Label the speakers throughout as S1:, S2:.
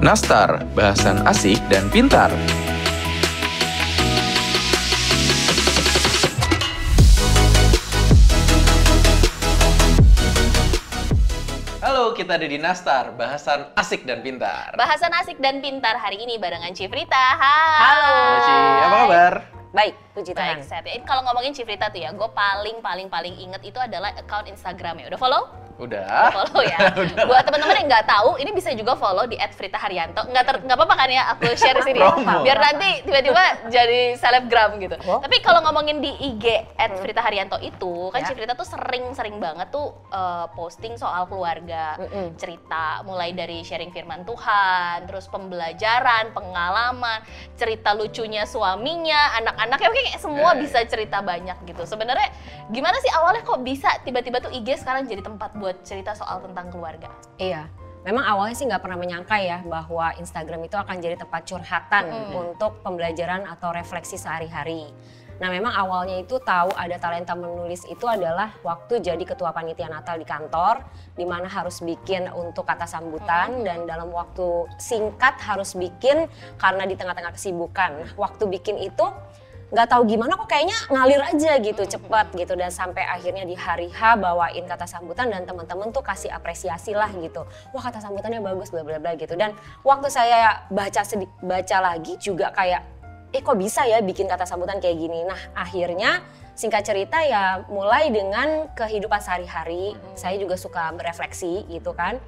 S1: Nastar, bahasan asik dan pintar. Halo, kita ada di Nastar, bahasan asik dan pintar.
S2: Bahasan asik dan pintar hari ini barengan Cifrita. Hai.
S3: Halo.
S1: Ci, apa kabar?
S3: Baik, puji Tuhan.
S2: Baik, sehat ya. Kalau ngomongin Cifrita tuh ya, gue paling inget itu adalah account Instagramnya. Udah follow?
S1: Udah.
S2: Follow ya. Buat teman-teman yang nggak tahu, ini bisa juga follow di @fritaharyanto. Nggak apa-apa kan ya, aku share di sini. Biar nanti tiba-tiba jadi selebgram gitu.
S3: Oh.
S2: Tapi kalau ngomongin di IG @fritaharyanto itu, kan Cifrita tuh sering banget tuh posting soal keluarga, cerita mulai dari sharing firman Tuhan, terus pembelajaran, pengalaman, cerita lucunya suaminya, anak-anaknya, kayak semua bisa cerita banyak gitu. Sebenarnya gimana sih awalnya kok bisa tiba-tiba tuh IG sekarang jadi tempat buat cerita soal tentang keluarga?
S3: Iya, memang awalnya sih nggak pernah menyangka ya bahwa Instagram itu akan jadi tempat curhatan untuk pembelajaran atau refleksi sehari-hari. Nah memang awalnya itu tahu ada talenta menulis itu adalah waktu jadi ketua panitia Natal di kantor, di mana harus bikin untuk kata sambutan dan dalam waktu singkat harus bikin karena di tengah-tengah kesibukan. Waktu bikin itu nggak tahu gimana kok kayaknya ngalir aja gitu cepet gitu, dan sampai akhirnya di hari H bawain kata sambutan dan teman-teman tuh kasih apresiasi lah gitu, wah kata sambutannya bagus bla bla bla gitu. Dan waktu saya baca lagi juga kayak kok bisa ya bikin kata sambutan kayak gini. Nah akhirnya singkat cerita ya mulai dengan kehidupan sehari-hari, saya juga suka berefleksi gitu kan.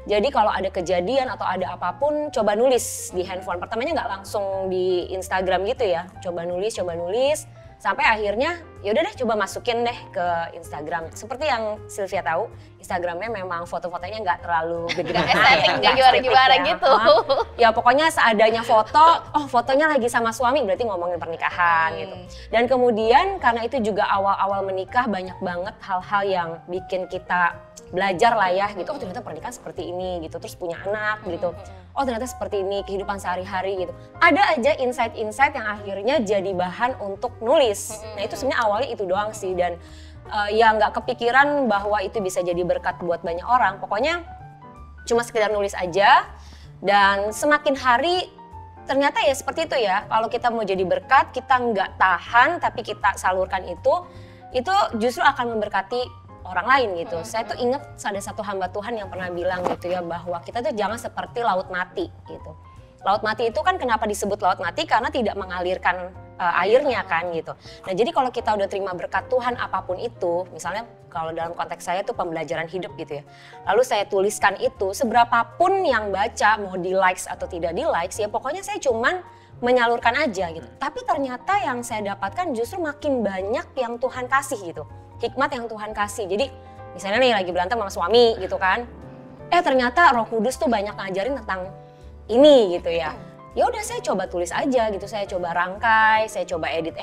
S3: Jadi kalau ada kejadian atau ada apapun coba nulis di handphone. Pertamanya nggak langsung di Instagram gitu ya, coba nulis. Sampai akhirnya yaudah deh coba masukin deh ke Instagram. Seperti yang Sylvia tahu, Instagramnya memang foto-fotonya nggak terlalu gede-gede.
S2: Estetik, nggak gimana-gimana gitu.
S3: Ya pokoknya seadanya foto, fotonya lagi sama suami berarti ngomongin pernikahan gitu. Dan kemudian karena itu juga awal-awal menikah banyak banget hal-hal yang bikin kita belajar lah ya gitu. Oh ternyata pernikahan seperti ini gitu, terus punya anak gitu. Oh ternyata seperti ini kehidupan sehari-hari gitu. Ada aja insight-insight yang akhirnya jadi bahan untuk nulis. Nah itu sebenarnya awalnya itu doang sih, dan ya nggak kepikiran bahwa itu bisa jadi berkat buat banyak orang. Pokoknya cuma sekedar nulis aja, dan semakin hari ternyata ya seperti itu ya. Kalau kita mau jadi berkat, kita nggak tahan tapi kita salurkan itu justru akan memberkati orang lain gitu. Saya tuh inget ada satu hamba Tuhan yang pernah bilang gitu ya, bahwa kita tuh jangan seperti laut mati gitu. Laut mati itu kan kenapa disebut laut mati? Karena tidak mengalirkan airnya kan gitu. Nah jadi kalau kita udah terima berkat Tuhan apapun itu, misalnya kalau dalam konteks saya tuh pembelajaran hidup gitu ya. Lalu saya tuliskan itu, seberapapun yang baca, mau di likes atau tidak di likes, ya pokoknya saya cuman menyalurkan aja gitu. Tapi ternyata yang saya dapatkan justru makin banyak yang Tuhan kasih gitu. Hikmat yang Tuhan kasih. Jadi misalnya nih lagi berantem sama suami gitu kan. Ternyata Roh Kudus tuh banyak ngajarin tentang ini gitu ya. Ya udah saya coba tulis aja gitu, saya coba rangkai, saya coba edit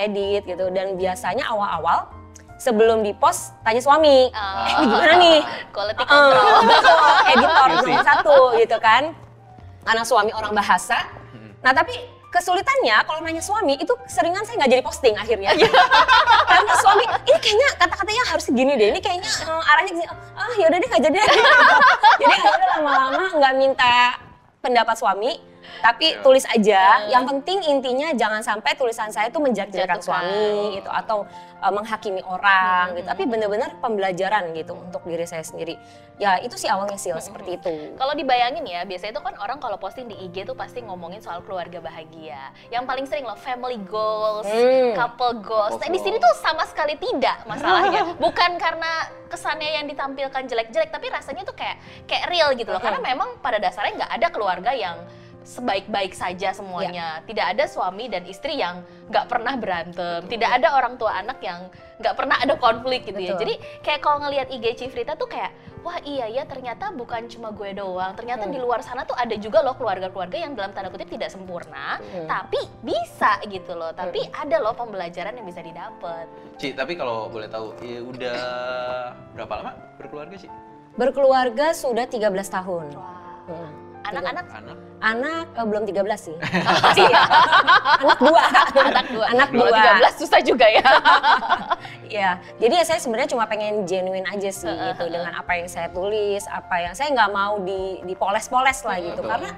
S3: gitu, dan biasanya awal-awal sebelum di-post tanya suami, gimana nih?
S2: Quality control.
S3: Editor nomor satu gitu kan. Karena suami orang bahasa. Nah tapi kesulitannya kalau nanya suami itu seringan saya nggak jadi posting akhirnya. Karena suami, ini kayaknya kata-katanya harus segini deh, ini kayaknya arahnya gini, yaudah deh nggak jadi. Jadi akhirnya lama-lama nggak minta pendapat suami, tapi tulis aja. Yang penting intinya jangan sampai tulisan saya itu menjelek-jelekan suami gitu, atau menghakimi orang gitu. Tapi benar-benar pembelajaran gitu untuk diri saya sendiri. Ya itu sih awalnya sih seperti itu.
S2: Kalau dibayangin ya, biasanya itu kan orang kalau posting di IG tuh pasti ngomongin soal keluarga bahagia. Yang paling sering loh family goals, couple goals. Nah, di sini tuh sama sekali tidak masalahnya. Bukan karena kesannya yang ditampilkan jelek-jelek, tapi rasanya tuh kayak real gitu loh. Karena memang pada dasarnya nggak ada keluarga yang sebaik-baik saja semuanya. Tidak ada suami dan istri yang nggak pernah berantem. Tidak ada orang tua anak yang nggak pernah ada konflik gitu ya. Jadi kayak kalau ngelihat IG Cifrita tuh kayak, wah iya ya ternyata bukan cuma gue doang. Ternyata di luar sana tuh ada juga loh keluarga-keluarga yang dalam tanda kutip tidak sempurna, tapi bisa gitu loh. Tapi ada loh pembelajaran yang bisa didapat.
S1: Ci, tapi kalau boleh tahu, ya udah berapa lama berkeluarga Ci?
S3: Berkeluarga sudah 13 tahun.
S2: Wow. Anak-anak?
S3: Anak belum 13 sih. Anak dua. Anak dua.
S2: 13 susah juga ya.
S3: Ya, jadi ya saya sebenarnya cuma pengen genuine aja sih gitu dengan apa yang saya tulis, apa yang saya nggak mau dipoles-poles lah gitu. Karena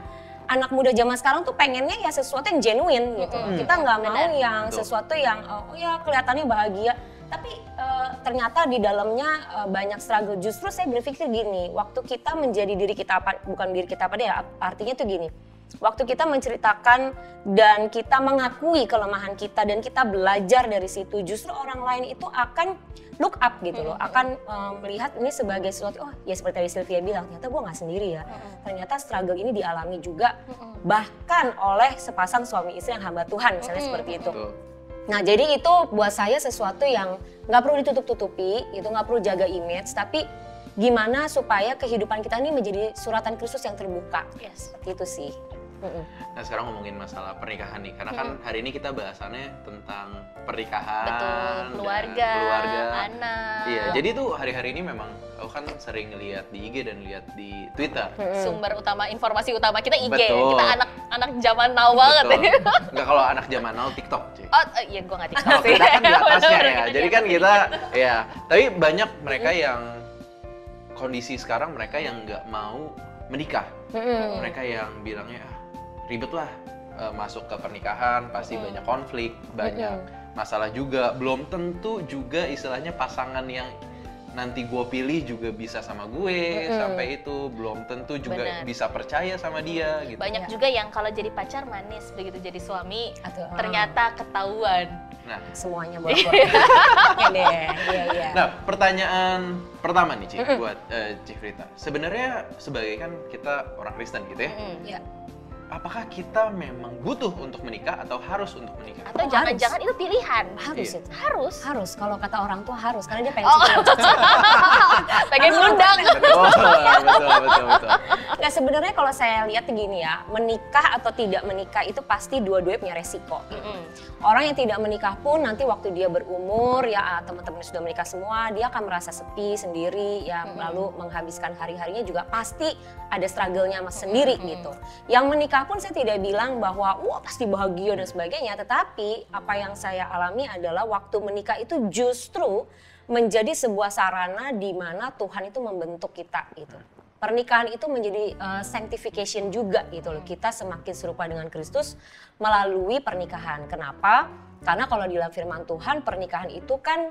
S3: anak muda zaman sekarang tuh pengennya ya sesuatu yang genuine gitu. Kita nggak mau yang
S1: Betul.
S3: sesuatu yang oh ya kelihatannya bahagia, tapi ternyata di dalamnya banyak struggle. Justru saya berpikir gini, waktu kita menjadi diri kita apa, bukan diri kita apa deh, artinya tuh gini. Waktu kita menceritakan dan kita mengakui kelemahan kita dan kita belajar dari situ, justru orang lain itu akan look up gitu loh, akan melihat ini sebagai sesuatu, oh ya seperti tadi Sylvia bilang, ternyata gue gak sendiri ya, ternyata struggle ini dialami juga bahkan oleh sepasang suami istri yang hamba Tuhan misalnya seperti itu.
S1: Betul.
S3: Nah jadi itu buat saya sesuatu yang gak perlu ditutup-tutupi, itu gak perlu jaga image, tapi gimana supaya kehidupan kita ini menjadi suratan Kristus yang terbuka, seperti itu sih.
S1: Nah sekarang ngomongin masalah pernikahan nih, karena kan hari ini kita bahasannya tentang pernikahan,
S2: Betul,
S1: dan
S2: keluarga,
S1: anak. Iya, jadi tuh hari-hari ini memang aku kan sering ngeliat di IG dan lihat di Twitter.
S2: Sumber utama, informasi utama kita IG.
S1: Betul.
S2: Kita anak zaman now banget.
S1: Enggak, kalau anak zaman now TikTok, cuy.
S2: Oh iya, gue nggak TikTok
S1: Kalau
S2: sih.
S1: kita kan di atasnya
S2: Bener,
S1: ya,
S2: kita
S1: jadi
S2: di
S1: kan
S2: atasnya.
S1: kita ya. Tapi banyak mereka yang kondisi sekarang mereka yang nggak mau menikah. Mereka yang bilangnya ribet lah masuk ke pernikahan, pasti banyak konflik, banyak masalah juga. Belum tentu juga istilahnya pasangan yang nanti gue pilih juga bisa sama gue sampai itu. Belum tentu juga
S2: Benar.
S1: bisa percaya sama dia gitu.
S2: Banyak juga yang kalau jadi pacar manis, begitu jadi suami
S3: Atau-
S2: ternyata ketahuan.
S1: Nah,
S3: Semuanya bolak-balik. Oke deh, iya.
S1: nah pertanyaan pertama nih Ci, buat Ci Frita. Sebenarnya sebagai kan kita orang Kristen gitu ya.
S3: Iya.
S1: Apakah kita memang butuh untuk menikah atau harus untuk menikah?
S2: Atau
S3: Oh,
S2: jangan-jangan itu pilihan.
S3: Harus
S1: Iya.
S3: itu.
S2: Harus.
S3: Harus, kalau kata orang tua harus, karena dia pengen
S2: Oh.
S3: cucu.
S2: Pengen ngundang.
S1: Betul.
S3: Nggak, sebenarnya kalau saya lihat gini ya, menikah atau tidak menikah itu pasti dua-duanya punya resiko. Orang yang tidak menikah pun nanti waktu dia berumur, ya teman-teman sudah menikah semua, dia akan merasa sepi sendiri, ya lalu menghabiskan hari-harinya juga pasti ada struggle-nya sendiri gitu. Yang menikah pun saya tidak bilang bahwa wah pasti bahagia dan sebagainya, tetapi apa yang saya alami adalah waktu menikah itu justru menjadi sebuah sarana di mana Tuhan itu membentuk kita gitu. Pernikahan itu menjadi sanctification juga gitu loh. Kita semakin serupa dengan Kristus melalui pernikahan. Kenapa? Karena kalau di dalam firman Tuhan, pernikahan itu kan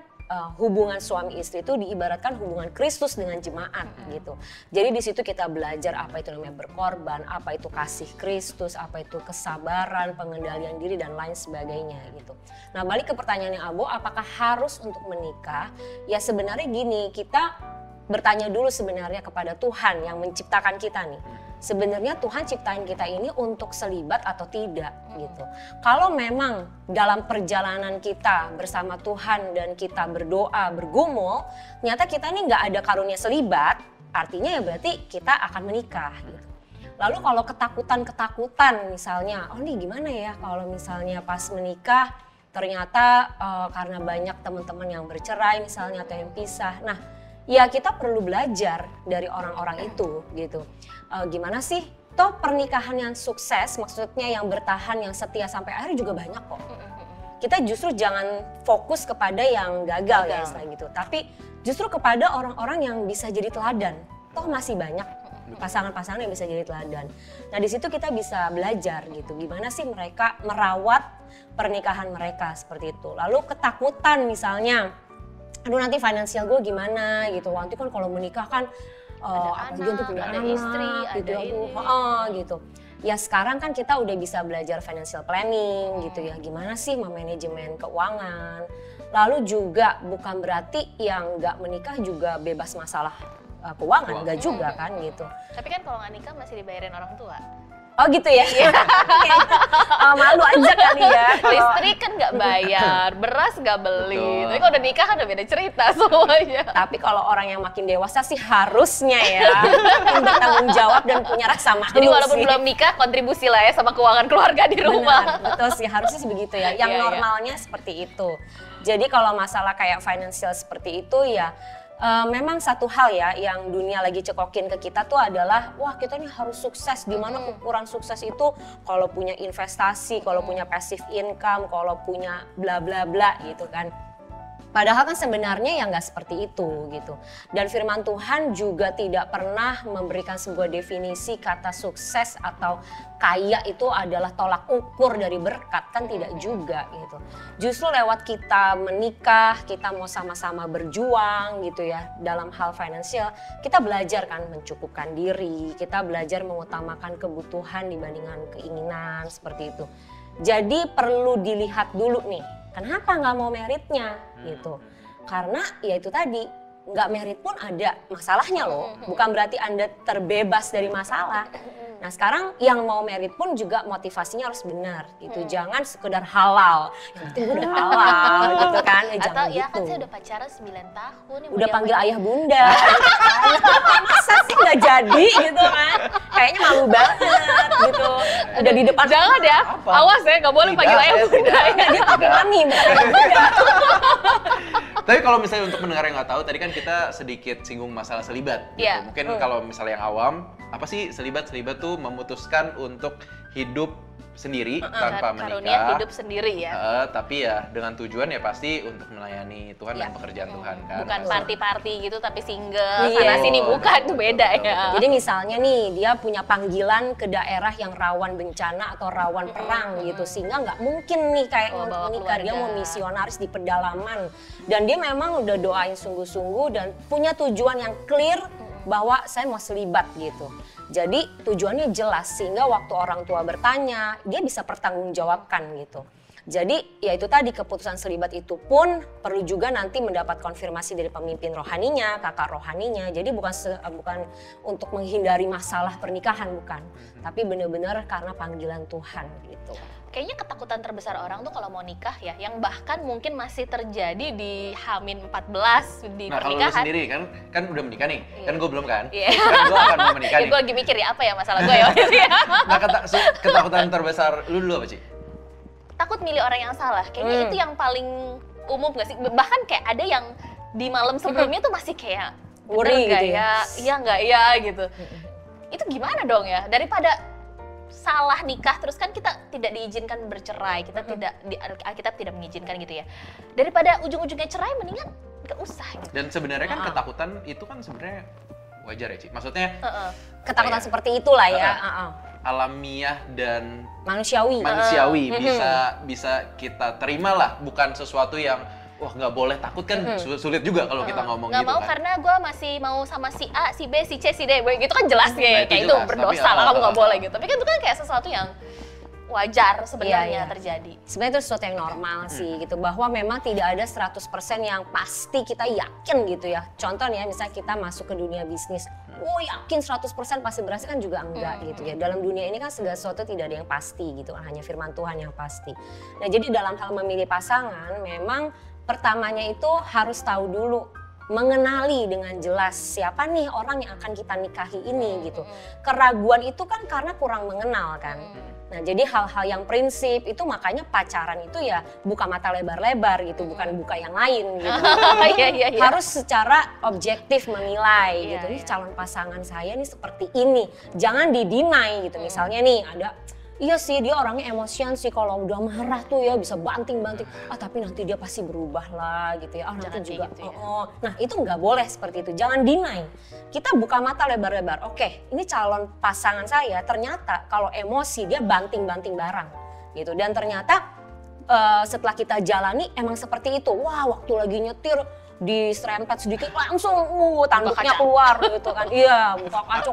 S3: hubungan suami istri itu diibaratkan hubungan Kristus dengan jemaat gitu. Jadi di situ kita belajar apa itu namanya berkorban, apa itu kasih Kristus, apa itu kesabaran, pengendalian diri dan lain sebagainya gitu. Nah, balik ke pertanyaannya Abo, apakah harus untuk menikah? Ya sebenarnya gini, kita bertanya dulu sebenarnya kepada Tuhan yang menciptakan kita nih. Sebenarnya Tuhan ciptain kita ini untuk selibat atau tidak gitu. Kalau memang dalam perjalanan kita bersama Tuhan dan kita berdoa, bergumul, ternyata kita ini nggak ada karunia selibat, artinya ya berarti kita akan menikah gitu. Lalu kalau ketakutan misalnya, oh nih gimana ya kalau misalnya pas menikah ternyata karena banyak teman-teman yang bercerai misalnya atau yang pisah. Nah, ya kita perlu belajar dari orang-orang itu gitu. Gimana sih? Toh pernikahan yang sukses, maksudnya yang bertahan, yang setia sampai akhir juga banyak kok. Kita justru jangan fokus kepada yang gagal ya istilah gitu. Tapi justru kepada orang-orang yang bisa jadi teladan. Toh masih banyak pasangan-pasangan yang bisa jadi teladan. Nah di situ kita bisa belajar gitu. Gimana sih mereka merawat pernikahan mereka seperti itu. Lalu ketakutan misalnya, aduh nanti finansial gue gimana gitu. Nanti kan kalau menikah kan apalagi untuk punya
S2: ada
S3: anak,
S2: istri,
S3: gitu,
S2: ada ini.
S3: gitu. Ya sekarang kan kita udah bisa belajar financial planning gitu ya. Gimana sih memanajemen keuangan. Lalu juga bukan berarti yang nggak menikah juga bebas masalah keuangan, nggak juga kan gitu.
S2: Tapi kan kalau nggak nikah masih dibayarin orang tua.
S3: Oh gitu ya? Malu aja kali ya.
S2: Listrik kan nggak bayar, beras nggak beli.
S1: Betul.
S2: Tapi kalau udah nikah kan udah beda cerita semuanya.
S3: Tapi kalau orang yang makin dewasa sih harusnya ya bertanggung jawab dan punya rasa malu.
S2: Jadi walaupun
S3: sih.
S2: belum nikah, kontribusi lah ya sama keuangan keluarga di rumah.
S3: Benar, betul sih, harusnya sih begitu ya. Yang
S2: Iya, iya.
S3: normalnya seperti itu. Jadi kalau masalah kayak financial seperti itu ya memang satu hal ya yang dunia lagi cekokin ke kita tuh adalah wah kita nih harus sukses. Di mana ukuran sukses itu kalau punya investasi, kalau punya passive income, kalau punya bla bla bla gitu kan. Padahal kan sebenarnya ya nggak seperti itu gitu. Dan firman Tuhan juga tidak pernah memberikan sebuah definisi kata sukses atau kaya itu adalah tolak ukur dari berkat, kan tidak juga gitu. Justru lewat kita menikah, kita mau sama-sama berjuang gitu ya dalam hal finansial, kita belajar kan mencukupkan diri, kita belajar mengutamakan kebutuhan dibandingkan keinginan seperti itu. Jadi perlu dilihat dulu nih, kenapa nggak mau meritnya gitu. Karena ya itu tadi, nggak merit pun ada masalahnya loh. Bukan berarti Anda terbebas dari masalah. Nah sekarang yang mau merit pun juga motivasinya harus benar gitu. Jangan sekedar halal, yang penting gue udah halal gitu kan.
S2: Atau
S3: Jangan
S2: ya
S3: gitu.
S2: kan saya udah pacaran 9 tahun. nih,
S3: Udah
S2: mau
S3: panggil
S2: diapain?
S3: ayah bunda. Masa sih nggak jadi gitu kan. Kayaknya malu banget gitu. Udah di depan.
S2: Jangan ya,
S1: Apa?
S2: awas ya, nggak boleh
S1: Tidak,
S2: panggil ayah
S1: saya
S2: bunda.
S1: tidak.
S3: Dia pakai mami bukan ayah bunda.
S1: Tapi kalau misalnya untuk pendengar yang nggak tahu, tadi kan kita sedikit singgung masalah selibat. Gitu.
S2: Iya.
S1: Mungkin kalau misalnya yang awam, apa sih selibat? Selibat tuh memutuskan untuk hidup sendiri tanpa
S2: Karunia
S1: menikah.
S2: hidup sendiri ya.
S1: Tapi ya dengan tujuan ya pasti untuk melayani Tuhan dan pekerjaan Tuhan kan.
S2: Bukan
S1: Pasti.
S2: party-party gitu tapi single,
S3: Iya.
S2: sana sini
S1: Betul,
S2: bukan, itu
S1: betul,
S2: beda
S1: betul,
S2: ya.
S1: betul.
S3: Jadi misalnya nih dia punya panggilan ke daerah yang rawan bencana atau rawan perang gitu, sehingga nggak mungkin nih kayak
S2: Bawa
S3: menikah, dia
S2: keluarga.
S3: mau misionaris di pedalaman dan dia memang udah doain sungguh-sungguh dan punya tujuan yang clear bahwa saya mau selibat gitu. Jadi tujuannya jelas sehingga waktu orang tua bertanya dia bisa pertanggungjawabkan gitu. Jadi ya itu tadi, keputusan selibat itu pun perlu juga nanti mendapat konfirmasi dari pemimpin rohaninya, kakak rohaninya. Jadi bukan untuk menghindari masalah pernikahan, bukan. Tapi benar-benar karena panggilan Tuhan gitu.
S2: Kayaknya ketakutan terbesar orang tuh kalau mau nikah ya, yang bahkan mungkin masih terjadi di Hamin 14 di
S1: Nah kalau lu
S2: pernikahan.
S1: sendiri kan udah menikah nih, kan gue belum kan?
S2: Iya.
S1: Kan gue akan mau menikah nih.
S2: Gue lagi mikir ya apa ya masalah gue ya waktu itu ya.
S1: Nah ketakutan terbesar lu dulu apa sih?
S2: Takut milih orang yang salah. Kayaknya itu yang paling umum gak sih? Bahkan kayak ada yang di malam sebelumnya tuh masih kayak
S3: Worry
S2: bener nggak
S3: gitu ya?
S2: Iya nggak ya gitu. Itu gimana dong ya? Daripada salah nikah terus kan kita tidak diizinkan bercerai, kita tidak di Alkitab tidak mengizinkan gitu ya. Daripada ujung-ujungnya cerai mendingan nggak usah gitu.
S1: Dan sebenarnya kan ketakutan itu kan sebenarnya wajar ya Ci. Maksudnya
S3: Ketakutan
S1: Apa ya?
S3: seperti itulah ya.
S1: alamiah dan
S3: Manusiawi.
S1: manusiawi bisa kita terima lah, bukan sesuatu yang wah nggak boleh takut kan sulit juga kalau kita ngomong
S2: Nggak
S1: gitu
S2: mau
S1: kan.
S2: karena gue masih mau sama si A, si B, si C, si D, gitu kan jelas
S1: Nah,
S2: kayak
S1: itu
S2: itu
S1: jelas,
S2: berdosa
S1: tapi,
S2: lah, kamu nggak boleh gitu. Tapi kan itu kan kayak sesuatu yang wajar sebenarnya
S3: Iya.
S2: terjadi.
S3: Sebenarnya itu sesuatu yang normal sih gitu, bahwa memang tidak ada 100% yang pasti kita yakin gitu ya. Contoh nih ya, misalnya kita masuk ke dunia bisnis, yakin 100% pasti berhasil kan juga enggak gitu ya. Dalam dunia ini kan segala sesuatu tidak ada yang pasti gitu, hanya firman Tuhan yang pasti. Nah jadi dalam hal memilih pasangan memang pertamanya itu harus tahu dulu, mengenali dengan jelas siapa nih orang yang akan kita nikahi ini gitu. Keraguan itu kan karena kurang mengenal kan. Nah jadi hal-hal yang prinsip itu makanya pacaran itu ya buka mata lebar-lebar gitu, bukan buka yang lain gitu.
S2: Iya.
S3: Harus secara objektif menilai
S2: Iya,
S3: gitu, nih
S2: iya.
S3: calon pasangan saya nih seperti ini. Jangan didinai gitu, misalnya nih ada, iya sih dia orangnya emosian sih, kalau udah marah tuh ya bisa banting-banting. Tapi nanti dia pasti berubah lah gitu ya.
S2: Jangan
S3: Nanti
S2: kayak
S3: juga.
S2: gitu ya.
S3: Nah itu nggak boleh seperti itu. Jangan deny. Kita buka mata lebar-lebar. Oke, ini calon pasangan saya ternyata kalau emosi dia banting-banting barang gitu. Dan ternyata setelah kita jalani emang seperti itu. Wah waktu lagi nyetir diserempet sedikit langsung tanduknya
S2: kaca.
S3: keluar gitu kan. Iya, buka kaca,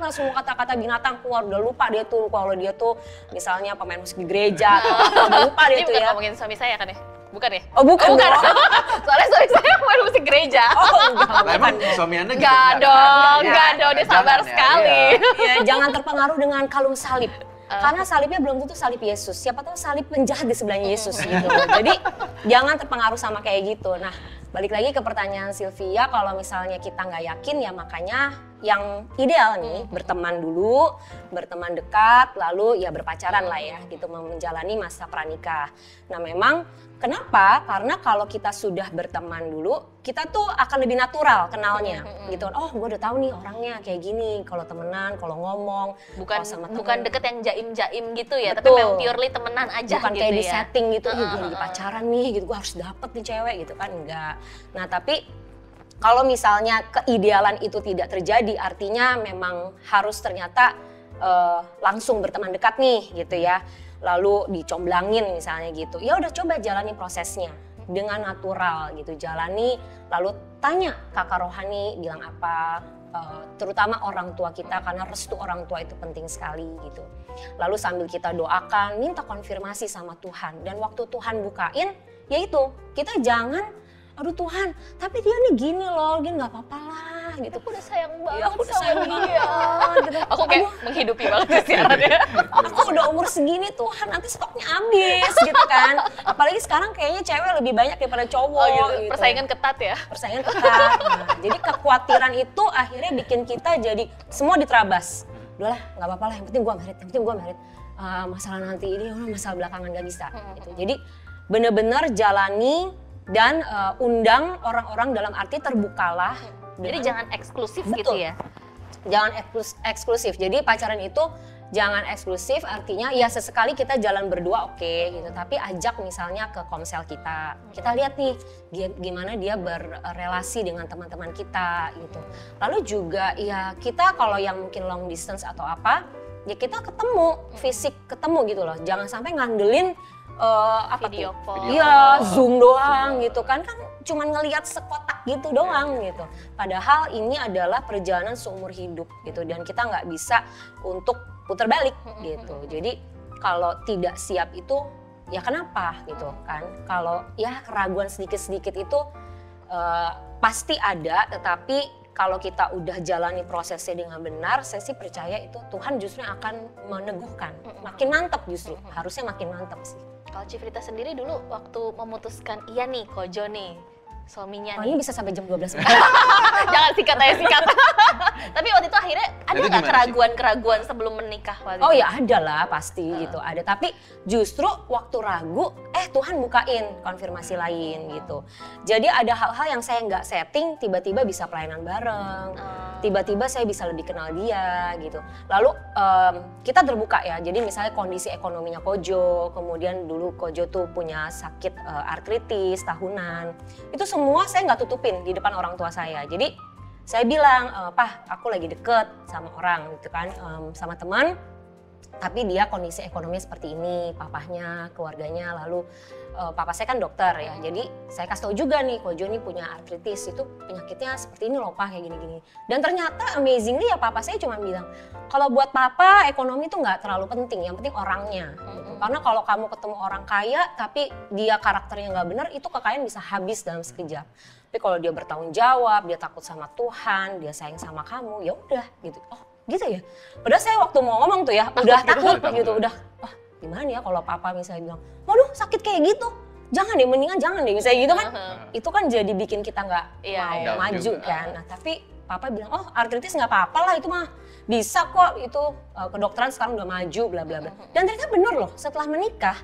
S3: semua kata-kata binatang keluar. Udah lupa dia tuh kalau dia tuh misalnya pemain musik di gereja atau apa, udah lupa dia
S2: Ini
S3: tuh
S2: bukan
S3: ya.
S2: ngomongin suami saya kan ya? Bukan ya?
S3: Oh bukan.
S2: Bukan.
S3: dong.
S2: Soalnya suami saya main musik gereja.
S3: Oh enggak.
S1: Nah, emang suami Anda gitu?
S2: Enggak
S1: Enggak,
S2: dong,
S1: kan?
S2: enggak
S1: Ya,
S2: dong, dia
S1: jangan
S2: sabar
S1: ya,
S2: sekali.
S1: iya.
S3: Ya, jangan terpengaruh dengan kalung salib. Karena salibnya belum tentu salib Yesus. Siapa tahu salib penjahat di sebelahnya Yesus gitu. Jadi jangan terpengaruh sama kayak gitu. Nah, balik lagi ke pertanyaan Sylvia, kalau misalnya kita nggak yakin ya makanya yang ideal nih berteman dulu, berteman dekat, lalu ya berpacaran lah ya gitu, menjalani masa pranikah. Nah memang kenapa? Karena kalau kita sudah berteman dulu, kita tuh akan lebih natural kenalnya gitu. Oh gue udah tahu nih orangnya kayak gini, kalau temenan, kalau ngomong.
S2: Bukan deket yang jaim-jaim gitu ya,
S3: Betul.
S2: tapi memang purely temenan aja
S3: bukan
S2: gitu
S3: kayak
S2: ya.
S3: di setting gitu, gue lagi pacaran nih gitu, gue harus dapet nih cewek gitu kan, enggak. Nah tapi kalau misalnya keidealan itu tidak terjadi, artinya memang harus ternyata langsung berteman dekat nih gitu ya, lalu dicomblangin misalnya gitu. Ya udah coba jalani prosesnya dengan natural gitu, jalani lalu tanya kakak rohani bilang apa, terutama orang tua kita karena restu orang tua itu penting sekali gitu. Lalu sambil kita doakan, minta konfirmasi sama Tuhan, dan waktu Tuhan bukain, yaitu kita jangan aduh Tuhan, tapi dia nih gini loh, gini nggak apa-apa lah gitu.
S2: Aku udah sayang banget
S3: Ya, aku udah sayang
S2: sama
S3: banget
S2: dia.
S3: gitu.
S2: Aku kayak menghidupi banget siarannya.
S3: Aku udah umur segini Tuhan, nanti stoknya habis gitu kan. Apalagi sekarang kayaknya cewek lebih banyak daripada cowok gitu.
S2: Persaingan ketat ya.
S3: Persaingan ketat. Nah, jadi kekhawatiran itu akhirnya bikin kita jadi semua diterabas. Udahlah, nggak apa-apa lah, yang penting gue married, masalah nanti ini, masalah belakangan gak bisa gitu. Jadi bener-bener jalani dan undang orang-orang dalam arti terbukalah.
S2: Jadi jangan eksklusif
S3: Betul.
S2: gitu ya.
S3: Jangan eksklusif. Jadi pacaran itu jangan eksklusif, artinya ya sesekali kita jalan berdua oke gitu. Tapi ajak misalnya ke komsel kita. Kita lihat nih gimana dia berrelasi dengan teman-teman kita gitu. Lalu juga ya kita kalau yang mungkin long distance atau apa, ya kita ketemu, fisik ketemu gitu loh. Jangan sampai ngandelin
S2: Video call.
S3: Iya, Zoom doang gitu kan cuman ngelihat sekotak gitu doang gitu. Padahal ini adalah perjalanan seumur hidup gitu, dan kita nggak bisa untuk putar balik gitu. Jadi kalau tidak siap itu ya kenapa gitu kan. Kalau ya keraguan sedikit-sedikit itu pasti ada, tetapi kalau kita udah jalani prosesnya dengan benar, saya sih percaya itu Tuhan justru akan meneguhkan, makin mantap justru, harusnya makin mantap sih.
S2: Kalau Cifrita sendiri dulu waktu memutuskan iya nih Kojo nih, suaminya
S3: Ini
S2: nih.
S3: bisa sampai jam 12
S2: Jangan sikat aja sikat. Tapi waktu itu akhirnya ada
S1: Itu
S2: nggak
S1: gimana sih?
S2: keraguan-keraguan sebelum menikah waktu
S3: Oh
S2: itu?
S3: ya ada lah pasti gitu, ada. Tapi justru waktu ragu, Tuhan bukain konfirmasi lain gitu. Jadi ada hal-hal yang saya nggak setting, tiba-tiba bisa pelayanan bareng. Tiba-tiba saya bisa lebih kenal dia gitu. Lalu kita terbuka ya, jadi misalnya kondisi ekonominya Kojo, kemudian dulu Kojo tuh punya sakit artritis tahunan. Itu semua saya nggak tutupin di depan orang tua saya. Jadi saya bilang, Pah aku lagi deket sama orang gitu kan, sama teman. Tapi dia kondisi ekonominya seperti ini, papahnya, keluarganya, lalu papa saya kan dokter ya, jadi saya kasih tahu juga nih, Kojo nih punya artritis, itu penyakitnya seperti ini loh Pak, kayak gini-gini. Dan ternyata amazingly ya papa saya cuma bilang, kalau buat papa ekonomi itu nggak terlalu penting, yang penting orangnya. Gitu. Karena kalau kamu ketemu orang kaya tapi dia karakternya nggak benar, itu kekayaan bisa habis dalam sekejap. Tapi kalau dia bertanggung jawab, dia takut sama Tuhan, dia sayang sama kamu, ya udah gitu. Oh gitu ya. Padahal saya waktu mau ngomong tuh ya, udah takut gitu, udah wah gimana ya kalau papa misalnya bilang, waduh sakit kayak gitu, jangan deh, mendingan jangan deh misalnya gitu kan. Itu kan jadi bikin kita nggak mau maju kan. Nah tapi papa bilang, oh artritis nggak apa-apa lah, itu mah bisa kok, itu kedokteran sekarang udah maju bla bla bla. Dan ternyata bener loh, setelah menikah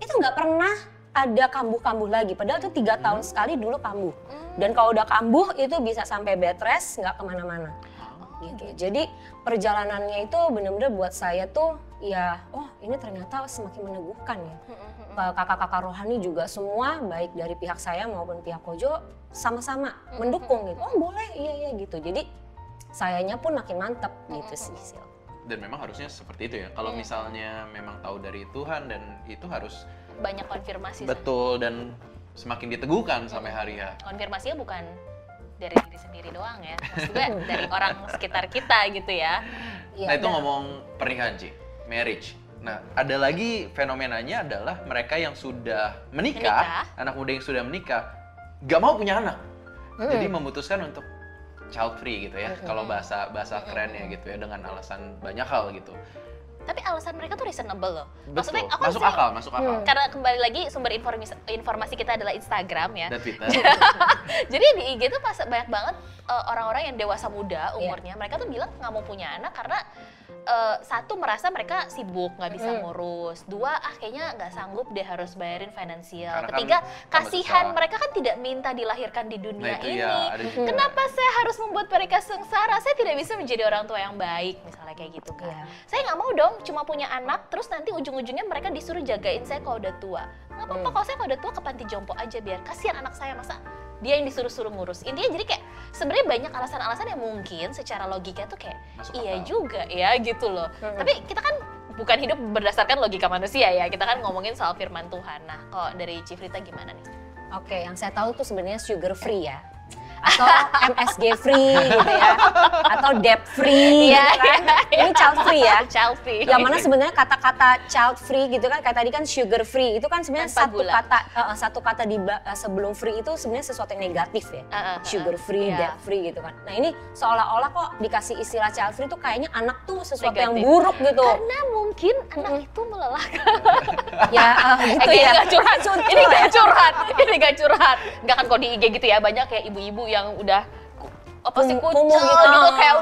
S3: itu nggak pernah ada kambuh-kambuh lagi, padahal itu 3 tahun sekali dulu kambuh. Dan kalau udah kambuh itu bisa sampai bed rest, nggak kemana-mana. Gitu. Jadi perjalanannya itu benar-benar buat saya tuh ya, oh ini ternyata semakin meneguhkan ya. Kakak-kakak rohani juga semua baik dari pihak saya maupun pihak Kojo sama-sama mendukung gitu. Oh boleh, iya gitu. Jadi sayanya pun makin mantap gitu sih.
S1: Dan memang harusnya seperti itu ya. Kalau misalnya memang tahu dari Tuhan dan itu harus
S2: banyak konfirmasi.
S1: Betul, dan semakin diteguhkan sampai hari ya.
S2: Konfirmasinya bukan dari diri sendiri doang ya, maksudnya dari orang sekitar kita gitu ya.
S1: Nah itu ngomong pernikahan Ci, marriage. Nah ada lagi fenomenanya adalah mereka yang sudah menikah, anak muda yang sudah menikah, gak mau punya anak. Jadi memutuskan untuk child free gitu ya, kalau bahasa kerennya gitu ya, dengan alasan banyak hal gitu.
S2: Tapi alasan mereka tuh reasonable loh.
S1: Maksudnya
S2: Maksudnya aku
S1: masuk akal, masuk akal.
S2: Karena kembali lagi sumber informasi kita adalah Instagram ya.
S1: Dan Twitter.
S2: Jadi di IG tuh banyak banget orang-orang yang dewasa muda umurnya, mereka tuh bilang nggak mau punya anak karena satu merasa mereka sibuk nggak bisa ngurus, dua kayaknya nggak sanggup deh harus bayarin finansial,
S1: Karena
S2: ketiga
S1: kan
S2: kasihan mereka kan tidak minta dilahirkan di dunia
S1: itu
S2: ini,
S1: ya, ada juga.
S2: kenapa saya harus membuat mereka sengsara, saya tidak bisa menjadi orang tua yang baik misalnya kayak gitu kan. Saya nggak mau dong cuma punya anak terus nanti ujung-ujungnya mereka disuruh jagain saya kalau udah tua. Nggak apa-apa kalau saya kalau udah tua ke panti jompo aja, biar kasihan anak saya, masa dia yang disuruh-suruh ngurus. Intinya jadi kayak sebenarnya banyak alasan-alasan yang mungkin secara logika tuh kayak iya juga ya gitu loh. Tapi kita kan bukan hidup berdasarkan logika manusia ya, kita kan ngomongin soal firman Tuhan. Nah kalau dari Cifrita gimana nih?
S3: Oke, yang saya tahu tuh sebenarnya sugar free ya, atau MSG free gitu ya, atau debt free gitu kan. Ini child free ya.
S2: Child free.
S3: Yang mana sebenarnya kata-kata child free gitu kan, kayak tadi kan sugar free itu kan sebenarnya satu kata di sebelum free itu sebenarnya sesuatu yang negatif ya. Sugar free, debt free gitu kan. Nah ini seolah-olah kok dikasih istilah child free tuh kayaknya anak tuh sesuatu yang buruk gitu.
S2: Karena mungkin anak itu melelahkan.
S3: Ya gitu ya.
S2: Gak curhat, ini gak curhat, ini gak curhat. Gak kan kalau di IG gitu ya, banyak kayak ibu-ibu yang udah pasti kucel gitu, kayak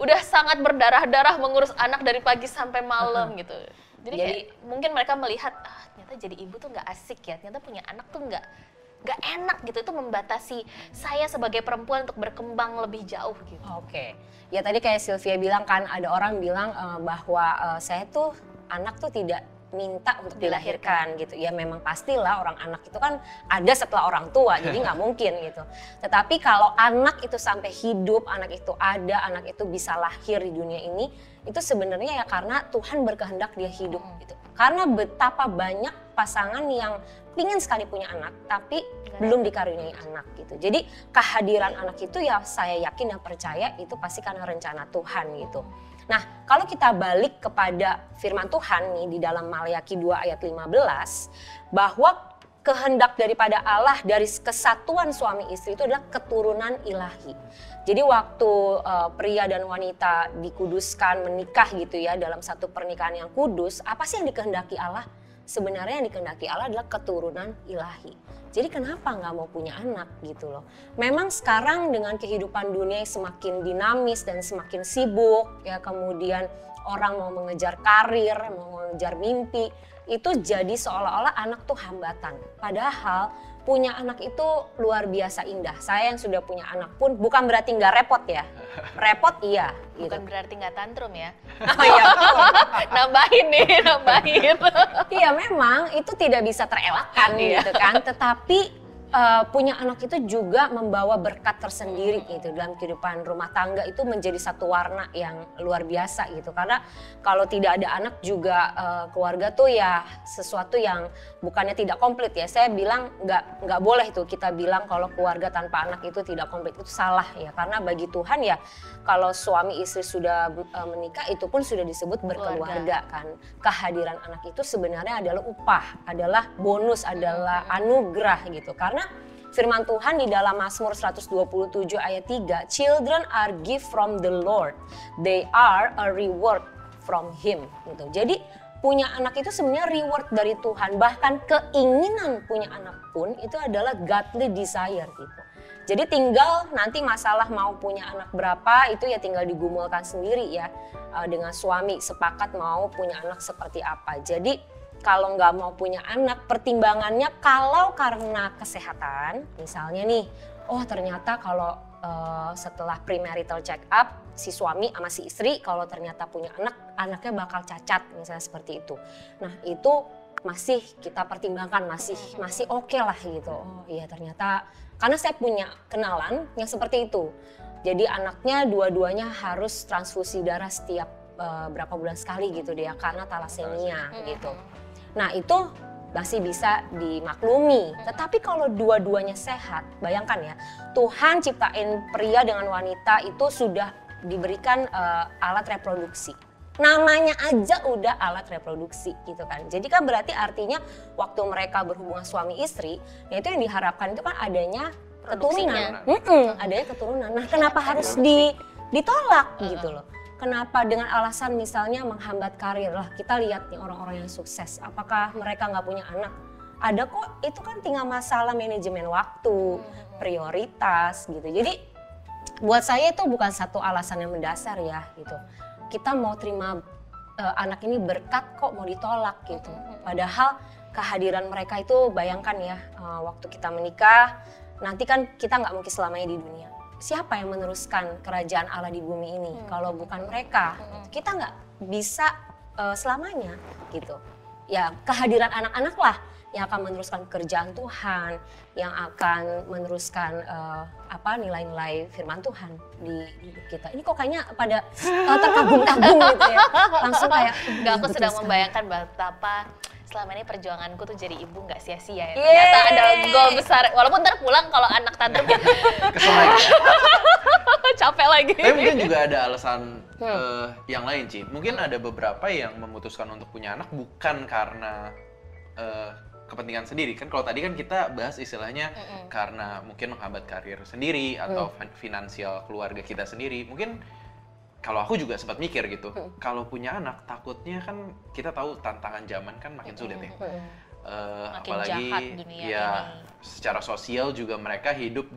S2: udah sangat berdarah-darah mengurus anak dari pagi sampai malam gitu. Jadi kayak mungkin mereka melihat ternyata jadi ibu tuh nggak asik ya, ternyata punya anak tuh nggak enak gitu, itu membatasi saya sebagai perempuan untuk berkembang lebih jauh gitu.
S3: Oke. Ya tadi kayak Sylvia bilang kan, ada orang bilang bahwa saya tuh anak tuh tidak minta untuk dilahirkan gitu. Ya memang pastilah orang anak itu kan ada setelah orang tua, jadi nggak mungkin gitu. Tetapi kalau anak itu sampai hidup, anak itu ada, anak itu bisa lahir di dunia ini, itu sebenarnya ya karena Tuhan berkehendak dia hidup gitu. Karena betapa banyak pasangan yang pingin sekali punya anak, tapi belum dikaruniai anak gitu. Jadi kehadiran anak itu ya saya yakin dan percaya itu pasti karena rencana Tuhan gitu. Nah, kalau kita balik kepada firman Tuhan nih di dalam Maleakhi 2 ayat 15, bahwa kehendak daripada Allah dari kesatuan suami istri itu adalah keturunan ilahi. Jadi waktu pria dan wanita dikuduskan, menikah gitu ya dalam satu pernikahan yang kudus, apa sih yang dikehendaki Allah? Sebenarnya yang dikehendaki Allah adalah keturunan ilahi. Jadi kenapa nggak mau punya anak gitu loh. Memang sekarang dengan kehidupan dunia yang semakin dinamis dan semakin sibuk ya, kemudian orang mau mengejar karir, mau mengejar mimpi, itu jadi seolah-olah anak tuh hambatan. Padahal punya anak itu luar biasa indah. Saya yang sudah punya anak pun bukan berarti nggak repot ya. Repot iya.
S2: Bukan berarti nggak tantrum ya.
S3: Oh iya.
S2: nambahin.
S3: Iya memang itu tidak bisa terelakkan gitu kan. Tetapi punya anak itu juga membawa berkat tersendiri gitu dalam kehidupan rumah tangga, itu menjadi satu warna yang luar biasa gitu. Karena kalau tidak ada anak juga keluarga tuh ya sesuatu yang bukannya tidak komplit ya. Saya bilang nggak boleh tuh kita bilang kalau keluarga tanpa anak itu tidak komplit, itu salah ya. Karena bagi Tuhan ya kalau suami istri sudah menikah itu pun sudah disebut berkeluarga kan. Kehadiran anak itu sebenarnya adalah upah, adalah bonus, adalah anugerah gitu. Karena firman Tuhan di dalam Mazmur 127 ayat 3, children are gift from the Lord, they are a reward from Him gitu. Jadi punya anak itu sebenarnya reward dari Tuhan, bahkan keinginan punya anak pun itu adalah godly desire gitu. Jadi tinggal nanti masalah mau punya anak berapa itu ya tinggal digumulkan sendiri ya dengan suami, sepakat mau punya anak seperti apa. Jadi kalau nggak mau punya anak, pertimbangannya kalau karena kesehatan, misalnya nih, oh ternyata kalau setelah premarital check up, si suami sama si istri kalau ternyata punya anak, anaknya bakal cacat, misalnya seperti itu. Nah itu masih kita pertimbangkan, masih oke lah gitu. Oh iya ternyata, karena saya punya kenalan yang seperti itu. Jadi anaknya dua-duanya harus transfusi darah setiap berapa bulan sekali gitu dia, karena talasemia gitu. Nah itu masih bisa dimaklumi. Tetapi kalau dua-duanya sehat, bayangkan ya, Tuhan ciptain pria dengan wanita itu sudah diberikan alat reproduksi. Namanya aja udah alat reproduksi gitu kan. Jadi kan berarti artinya waktu mereka berhubungan suami istri, ya itu yang diharapkan itu kan adanya keturunan. Adanya keturunan. Nah kenapa harus ditolak gitu loh. kenapa dengan alasan misalnya menghambat karir lah. Kita lihat nih orang-orang yang sukses, apakah mereka nggak punya anak? Ada kok, itu kan tinggal masalah manajemen waktu, prioritas gitu. Jadi buat saya itu bukan satu alasan yang mendasar ya gitu. Kita mau terima anak ini berkat kok mau ditolak gitu. Padahal kehadiran mereka itu bayangkan ya, waktu kita menikah, nanti kan kita nggak mungkin selamanya di dunia. Siapa yang meneruskan kerajaan Allah di bumi ini? Kalau bukan mereka, kita nggak bisa selamanya gitu. Ya kehadiran anak-anak lah yang akan meneruskan kerjaan Tuhan, yang akan meneruskan nilai-nilai firman Tuhan di hidup kita. Ini kok kayaknya pada terkagum-kagum gitu ya. Langsung kayak
S2: Enggak, aku sedang membayangkan betapa selama ini perjuanganku tuh jadi ibu nggak sia-sia ya. Ternyata ada goal besar, walaupun ntar pulang kalau anak tantrum
S1: Kesel lagi.
S2: capek lagi.
S1: Tapi mungkin juga ada alasan yang lain, Ci. Mungkin ada beberapa yang memutuskan untuk punya anak bukan karena kepentingan sendiri. Kan kalau tadi kan kita bahas istilahnya karena mungkin menghambat karir sendiri atau finansial keluarga kita sendiri. Mungkin kalau aku juga sempat mikir gitu, kalau punya anak takutnya kan kita tahu tantangan zaman kan makin sulit ya.
S2: Makin
S1: Apalagi
S2: jahat dunia
S1: ya
S2: ini.
S1: secara sosial juga mereka hidup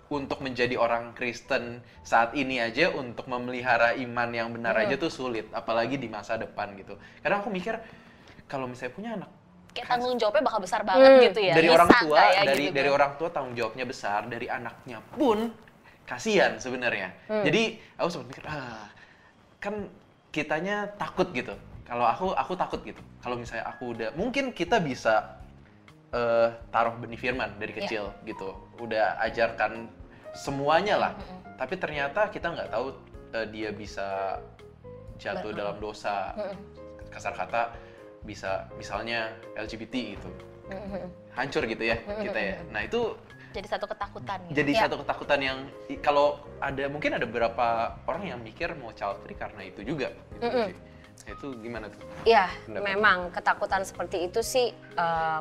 S1: untuk menjadi orang Kristen saat ini aja, untuk memelihara iman yang benar aja tuh sulit, apalagi di masa depan gitu. Kadang aku mikir kalau misalnya punya anak,
S2: Kayak tanggung jawabnya bakal besar banget gitu ya.
S1: dari
S2: Bisa
S1: orang tua,
S2: nggak ya
S1: dari
S2: gitu.
S1: orang tua tanggung jawabnya besar, dari anaknya pun kasihan sebenarnya. Jadi aku sempat mikir, kan kitanya takut gitu. Kalau aku takut gitu. Kalau misalnya aku udah, mungkin kita bisa taruh benih firman dari kecil gitu. Udah ajarkan semuanya lah. Tapi ternyata kita nggak tahu dia bisa jatuh dalam dosa. Kasar kata bisa misalnya LGBT gitu. Hancur gitu ya kita ya. Nah itu
S2: Jadi satu ketakutan gitu.
S1: jadi satu ketakutan yang kalau mungkin ada beberapa orang yang mikir mau child free karena itu juga gitu sih. Nah, itu gimana tuh?
S3: Iya,
S1: Pendapat.
S3: memang ketakutan seperti itu sih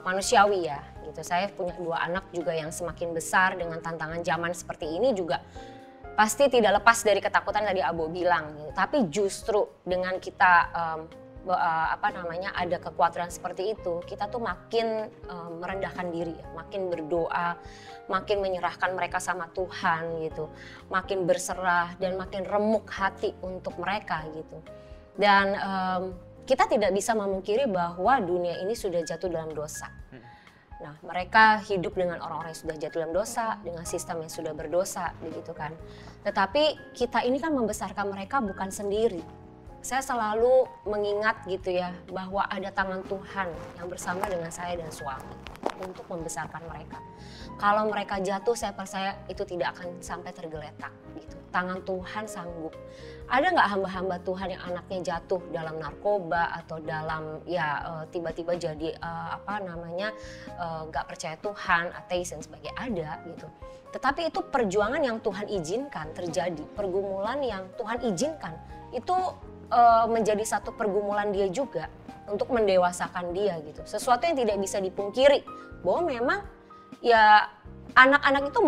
S3: manusiawi ya. Gitu. Saya punya 2 anak juga yang semakin besar dengan tantangan zaman seperti ini juga pasti tidak lepas dari ketakutan tadi Abo bilang. Gitu. Tapi justru dengan kita ada kekhawatiran seperti itu, kita tuh makin merendahkan diri, ya, makin berdoa, makin menyerahkan mereka sama Tuhan gitu, makin berserah dan makin remuk hati untuk mereka gitu. Dan kita tidak bisa memungkiri bahwa dunia ini sudah jatuh dalam dosa. Nah, mereka hidup dengan orang-orang yang sudah jatuh dalam dosa, dengan sistem yang sudah berdosa, begitu kan. Tetapi kita ini kan membesarkan mereka bukan sendiri. Saya selalu mengingat gitu ya, bahwa ada tangan Tuhan yang bersama dengan saya dan suami untuk membesarkan mereka. Kalau mereka jatuh, saya percaya itu tidak akan sampai tergeletak gitu. Tangan Tuhan sanggup. Ada nggak hamba-hamba Tuhan yang anaknya jatuh dalam narkoba atau dalam tiba-tiba jadi nggak percaya Tuhan, ateis dan sebagainya, ada gitu. Tetapi itu perjuangan yang Tuhan izinkan terjadi, pergumulan yang Tuhan izinkan itu menjadi satu pergumulan dia juga untuk mendewasakan dia gitu. Sesuatu yang tidak bisa dipungkiri bahwa memang ya anak-anak itu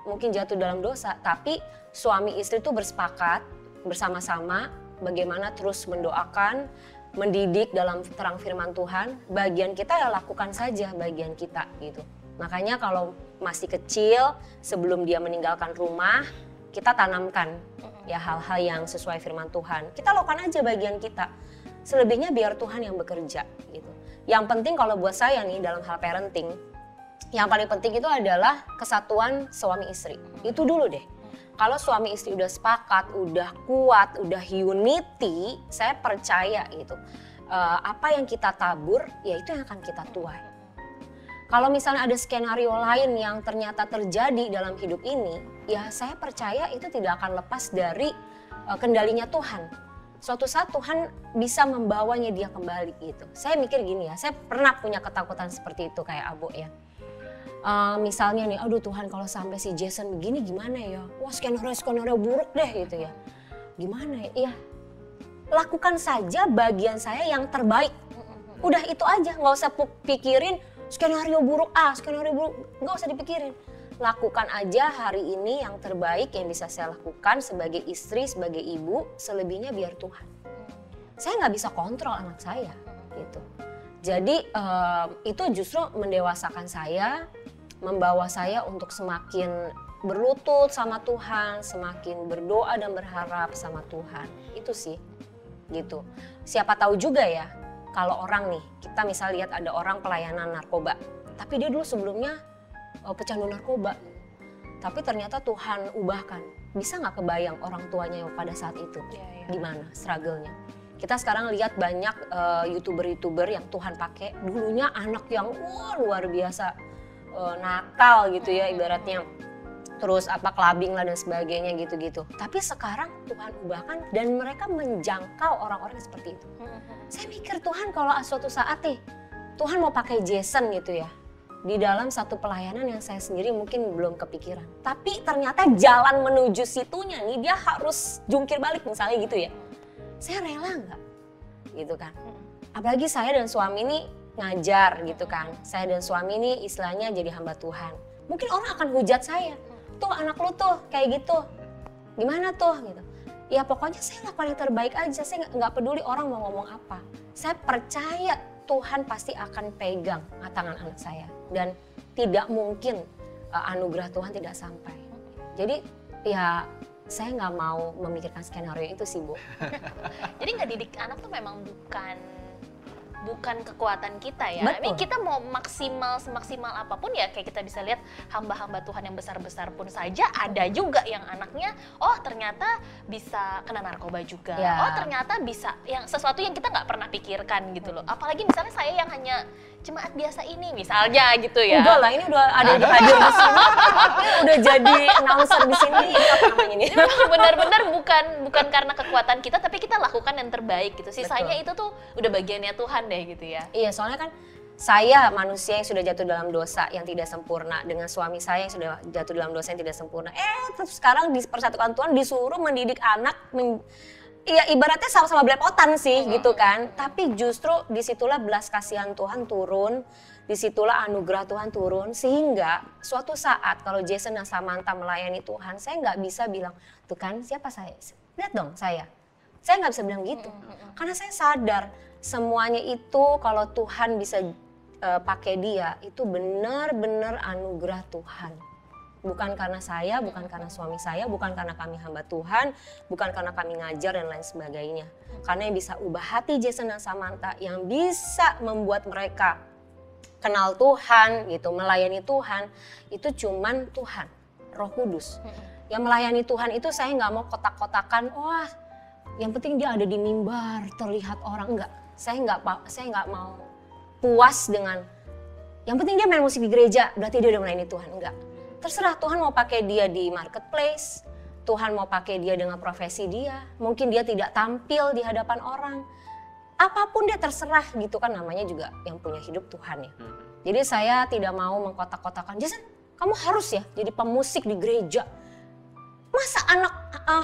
S3: mungkin jatuh dalam dosa, tapi suami istri itu bersepakat bersama-sama bagaimana terus mendoakan, mendidik dalam terang firman Tuhan. Bagian kita ya lakukan saja bagian kita gitu. Makanya kalau masih kecil sebelum dia meninggalkan rumah, kita tanamkan ya hal-hal yang sesuai firman Tuhan. Kita lakukan aja bagian kita. Selebihnya biar Tuhan yang bekerja gitu. Yang penting kalau buat saya nih dalam hal parenting, yang paling penting itu adalah kesatuan suami istri. Itu dulu deh. Kalau suami istri udah sepakat, udah kuat, udah unity, saya percaya gitu. Apa yang kita tabur, ya itu yang akan kita tuai. Kalau misalnya ada skenario lain yang ternyata terjadi dalam hidup ini, ya saya percaya itu tidak akan lepas dari kendalinya Tuhan. Suatu saat Tuhan bisa membawanya dia kembali gitu. Saya mikir gini ya, saya pernah punya ketakutan seperti itu kayak Abo ya. Misalnya nih, aduh Tuhan kalau sampai si Jason begini gimana ya? Wah skenario buruk deh gitu ya. Gimana ya? Iya, lakukan saja bagian saya yang terbaik. Udah itu aja, nggak usah pikirin skenario buruk A, skenario buruk, nggak usah dipikirin. lakukan aja hari ini yang terbaik yang bisa saya lakukan sebagai istri, sebagai ibu, selebihnya biar Tuhan. Saya nggak bisa kontrol anak saya, gitu. Jadi itu justru mendewasakan saya, membawa saya untuk semakin berlutut sama Tuhan, semakin berdoa dan berharap sama Tuhan. Itu sih, gitu. Siapa tahu juga ya, kalau orang nih, kita misal lihat ada orang pelayanan narkoba, tapi dia dulu sebelumnya pecandu narkoba. Tapi ternyata Tuhan ubahkan. Bisa nggak kebayang orang tuanya yang pada saat itu? Gimana struggle-nya? Kita sekarang lihat banyak YouTuber-YouTuber yang Tuhan pakai. Dulunya anak yang luar biasa nakal gitu ya ibaratnya. Terus clubbing lah dan sebagainya gitu-gitu. Tapi sekarang Tuhan ubahkan dan mereka menjangkau orang-orang seperti itu. Saya mikir Tuhan kalau suatu saat Tuhan mau pakai Jason gitu ya. Di dalam satu pelayanan yang saya sendiri mungkin belum kepikiran. Tapi ternyata jalan menuju situnya nih dia harus jungkir balik misalnya gitu ya. Saya rela nggak? Gitu kan. Apalagi saya dan suami ini ngajar gitu kan. Saya dan suami ini istilahnya jadi hamba Tuhan. Mungkin orang akan hujat saya. Tuh anak lu tuh kayak gitu. Gimana tuh gitu. Ya pokoknya saya lakukan yang terbaik aja. Saya nggak peduli orang mau ngomong apa. Saya percaya Tuhan pasti akan pegang tangan anak saya. Dan tidak mungkin anugerah Tuhan tidak sampai. Jadi ya saya nggak mau memikirkan skenario itu sih Bu.
S2: Jadi ngedidik anak tuh memang bukan kekuatan kita ya. Ini kita mau semaksimal apapun ya, kayak kita bisa lihat hamba-hamba Tuhan yang besar-besar pun saja ada juga yang anaknya ternyata bisa kena narkoba juga. Ternyata bisa yang sesuatu yang kita nggak pernah pikirkan gitu loh. Apalagi misalnya saya yang hanya jemaat biasa ini misalnya gitu ya.
S3: Enggak lah, ini udah ada di hadir di sini. Udah jadi announcer di sini. Apa namanya ini?
S2: Benar-benar bukan karena kekuatan kita, tapi kita lakukan yang terbaik gitu. Sisanya itu tuh udah bagiannya Tuhan deh gitu ya.
S3: Iya, soalnya kan saya manusia yang sudah jatuh dalam dosa yang tidak sempurna dengan suami saya yang sudah jatuh dalam dosa yang tidak sempurna. Terus sekarang dipersatukan Tuhan disuruh mendidik anak. Ya ibaratnya sama-sama belepotan sih gitu kan. Tapi justru disitulah belas kasihan Tuhan turun. Disitulah anugerah Tuhan turun. Sehingga suatu saat kalau Jason dan Samantha melayani Tuhan. Saya nggak bisa bilang, tuh kan siapa saya? Lihat dong saya. Saya nggak bisa bilang gitu. Karena saya sadar semuanya itu kalau Tuhan bisa pakai dia. Itu benar-benar anugerah Tuhan. Bukan karena saya, bukan karena suami saya, bukan karena kami hamba Tuhan, bukan karena kami ngajar dan lain sebagainya. Karena yang bisa ubah hati Jason dan Samantha, yang bisa membuat mereka kenal Tuhan, gitu, melayani Tuhan, itu cuman Tuhan, Roh Kudus. Yang melayani Tuhan itu saya nggak mau kotak-kotakan, wah, yang penting dia ada di mimbar, terlihat orang, enggak. Saya nggak mau puas dengan, yang penting dia main musik di gereja, berarti dia udah melayani Tuhan, enggak. Terserah Tuhan mau pakai dia di marketplace, Tuhan mau pakai dia dengan profesi dia, mungkin dia tidak tampil di hadapan orang. Apapun dia terserah gitu kan, namanya juga yang punya hidup Tuhan ya. Jadi saya tidak mau mengkotak-kotakan, Jason kamu harus ya jadi pemusik di gereja. Masa anak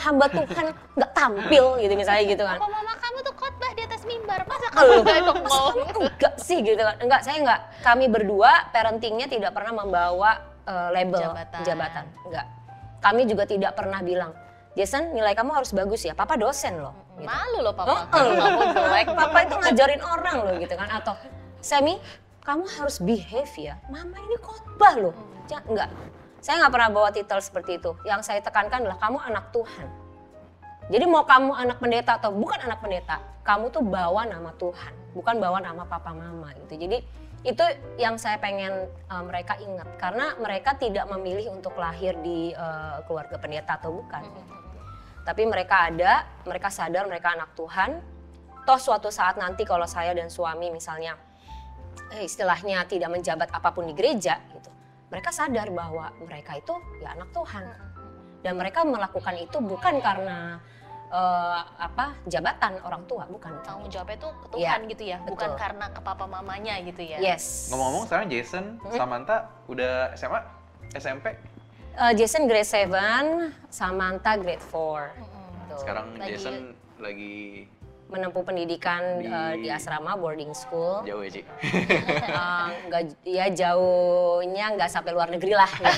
S3: hamba Tuhan nggak tampil gitu misalnya gitu kan.
S2: Apa mama kamu tuh khotbah di atas mimbar, masa kamu nggak mau?
S3: Enggak sih gitu kan, saya enggak. Kami berdua parentingnya tidak pernah membawa label jabatan, enggak. Kami juga tidak pernah bilang, Jason nilai kamu harus bagus ya, papa dosen loh. Gitu.
S2: Malu loh papa, kamu jelek.
S3: Papa itu ngajarin orang loh gitu kan. Atau, Semi kamu harus behave ya, mama ini khotbah loh. Enggak, saya nggak pernah bawa titel seperti itu. Yang saya tekankan adalah kamu anak Tuhan. Jadi mau kamu anak pendeta atau bukan anak pendeta, kamu tuh bawa nama Tuhan, bukan bawa nama papa mama gitu. Jadi itu yang saya pengen mereka ingat, karena mereka tidak memilih untuk lahir di keluarga pendeta atau bukan. Tapi mereka mereka sadar mereka anak Tuhan. Toh suatu saat nanti kalau saya dan suami misalnya istilahnya tidak menjabat apapun di gereja gitu, mereka sadar bahwa mereka itu ya anak Tuhan. Dan mereka melakukan itu bukan karena jabatan orang tua, bukan.
S2: Tanggung jawabnya itu ke Tuhan gitu ya, bukan
S3: betul.
S2: karena ke papa mamanya gitu ya.
S3: Yes.
S1: Ngomong-ngomong sekarang Jason, Samantha udah SMA, SMP?
S3: Jason grade 7, Samantha grade 4.
S1: Sekarang
S2: Lagi
S1: Jason lagi
S3: menempuh pendidikan di asrama boarding school.
S1: Jauh ya, Ci?
S3: Nggak, ya jauhnya nggak sampai luar negeri lah. Gitu.